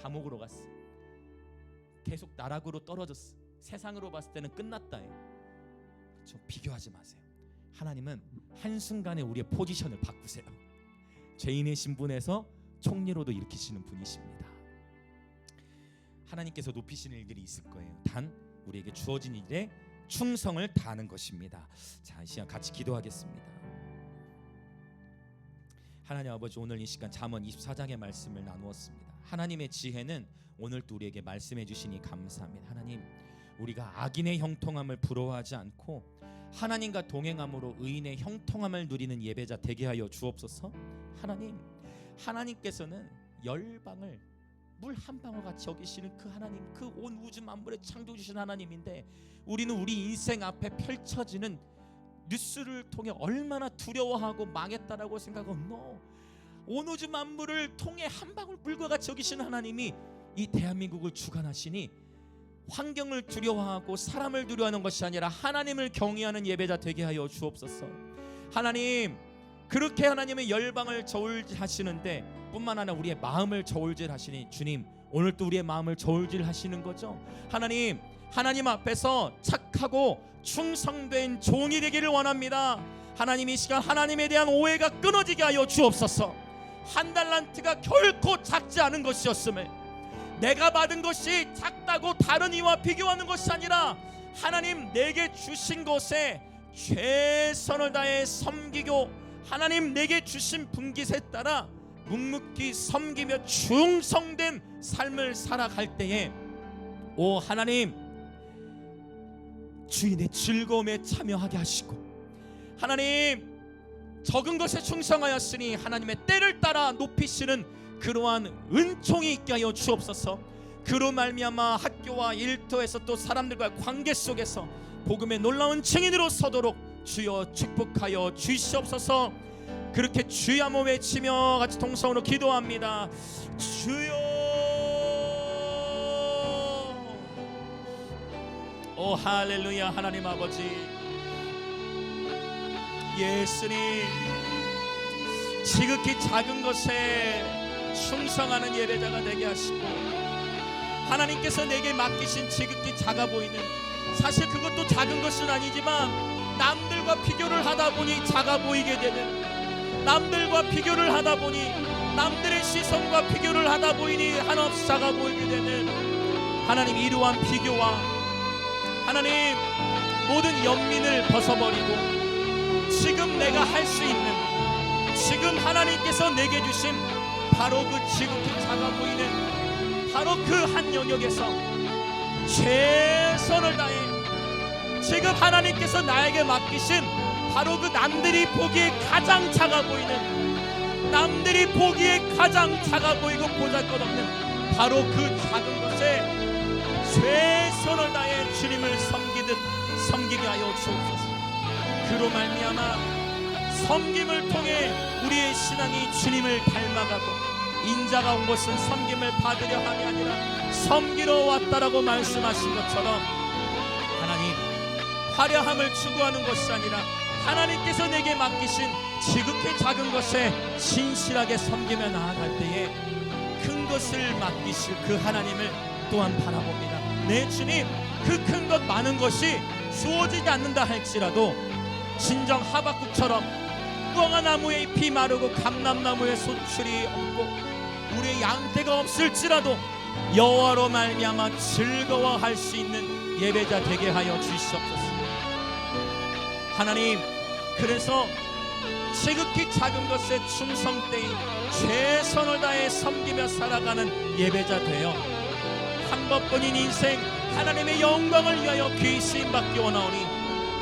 A: 감옥으로 갔어. 계속 나락으로 떨어졌어. 세상으로 봤을 때는 끝났다예요. 그렇죠? 비교하지 마세요. 하나님은 한순간에 우리의 포지션을 바꾸세요. 죄인의 신분에서 총리로도 일으키시는 분이십니다. 하나님께서 높이시는 일들이 있을 거예요. 단 우리에게 주어진 일에 충성을 다하는 것입니다. 자, 이 시간 같이 기도하겠습니다. 하나님 아버지, 오늘 이 시간 잠언 24장의 말씀을 나누었습니다. 하나님의 지혜는 오늘 또 우리에게 말씀해 주시니 감사합니다. 하나님, 우리가 악인의 형통함을 부러워하지 않고 하나님과 동행함으로 의인의 형통함을 누리는 예배자 되게 하여 주옵소서. 하나님께서는 열방을 물 한 방울 같이 여기시는 그 하나님, 그 온 우주 만물의 창조 주신 하나님인데, 우리는 우리 인생 앞에 펼쳐지는 뉴스를 통해 얼마나 두려워하고 망했다라고 생각하고, 온 우주 만물을 통해 한 방울 물과 같이 여기시는 하나님이 이 대한민국을 주관하시니 환경을 두려워하고 사람을 두려워하는 것이 아니라 하나님을 경외하는 예배자 되게 하여 주옵소서. 하나님, 그렇게 하나님의 열방을 저울질하시는데 뿐만 아니라 우리의 마음을 저울질하시니, 주님 오늘 또 우리의 마음을 저울질하시는 거죠. 하나님 앞에서 착하고 충성된 종이 되기를 원합니다. 하나님 이 시간 하나님에 대한 오해가 끊어지게 하여 주옵소서. 한 달란트가 결코 작지 않은 것이었음을, 내가 받은 것이 작다고 다른 이와 비교하는 것이 아니라 하나님 내게 주신 것에 최선을 다해 섬기고 하나님 내게 주신 분깃에 따라 묵묵히 섬기며 충성된 삶을 살아갈 때에 오 하나님 주인의 즐거움에 참여하게 하시고, 하나님 적은 것에 충성하였으니 하나님의 때를 따라 높이시는 그러한 은총이 있게 하여 주옵소서. 그로 말미암아 학교와 일터에서 또 사람들과의 관계 속에서 복음의 놀라운 증인으로 서도록 주여 축복하여 주시옵소서. 그렇게 주여 한번 외치며 같이 동성으로 기도합니다. 주여. 오 할렐루야. 하나님 아버지, 예수님 지극히 작은 것에 충성하는 예배자가 되게 하시고, 하나님께서 내게 맡기신 지극히 작아 보이는, 사실 그것도 작은 것은 아니지만 남들과 비교를 하다 보니 작아 보이게 되는, 남들과 비교를 하다 보니 남들의 시선과 비교를 하다 보이니 한없이 작아 보이게 되는, 하나님 이러한 비교와 하나님 모든 연민을 벗어버리고 지금 내가 할 수 있는, 지금 하나님께서 내게 주신 바로 그 지극히 작아 보이는 바로 그 한 영역에서 최선을 다해 지금 하나님께서 나에게 맡기신 바로 그 남들이 보기에 가장 작아 보이는, 남들이 보기에 가장 작아 보이고 보잘것없는 바로 그 작은 것에 최선을 다해 주님을 섬기듯 섬기게 하여 주옵소서. 그로 말미암아 섬김을 통해 우리의 신앙이 주님을 닮아가고, 인자가 온 것은 섬김을 받으려 함이 아니라 섬기러 왔다라고 말씀하신 것처럼 하나님 화려함을 추구하는 것이 아니라 하나님께서 내게 맡기신 지극히 작은 것에 신실하게 섬기며 나아갈 때에 큰 것을 맡기실 그 하나님을 또한 바라봅니다. 내 주님, 그 큰 것 많은 것이 주어지지 않는다 할지라도 진정 하박국처럼 무화과 나무의 잎이 마르고 감람나무의 소출이 없고 우리의 양떼가 없을지라도 여호와로 말미암아 즐거워할 수 있는 예배자 되게 하여 주시옵소서. 하나님, 그래서 지극히 작은 것에 충성되이 최선을 다해 섬기며 살아가는 예배자 되어 한 번뿐인 인생 하나님의 영광을 위하여 귀히 쓰임받기 원하오니,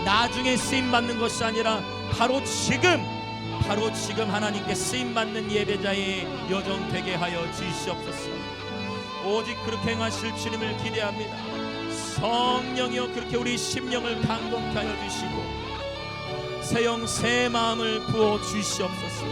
A: 나중에 쓰임받는 것이 아니라 바로 지금 하나님께 쓰임받는 예배자의 여정 되게 하여 주시옵소서. 오직 그렇게 행하실 주님을 기대합니다. 성령이여 그렇게 우리 심령을 강동케 하여 주시고 새 영 새 마음을 부어 주시옵소서.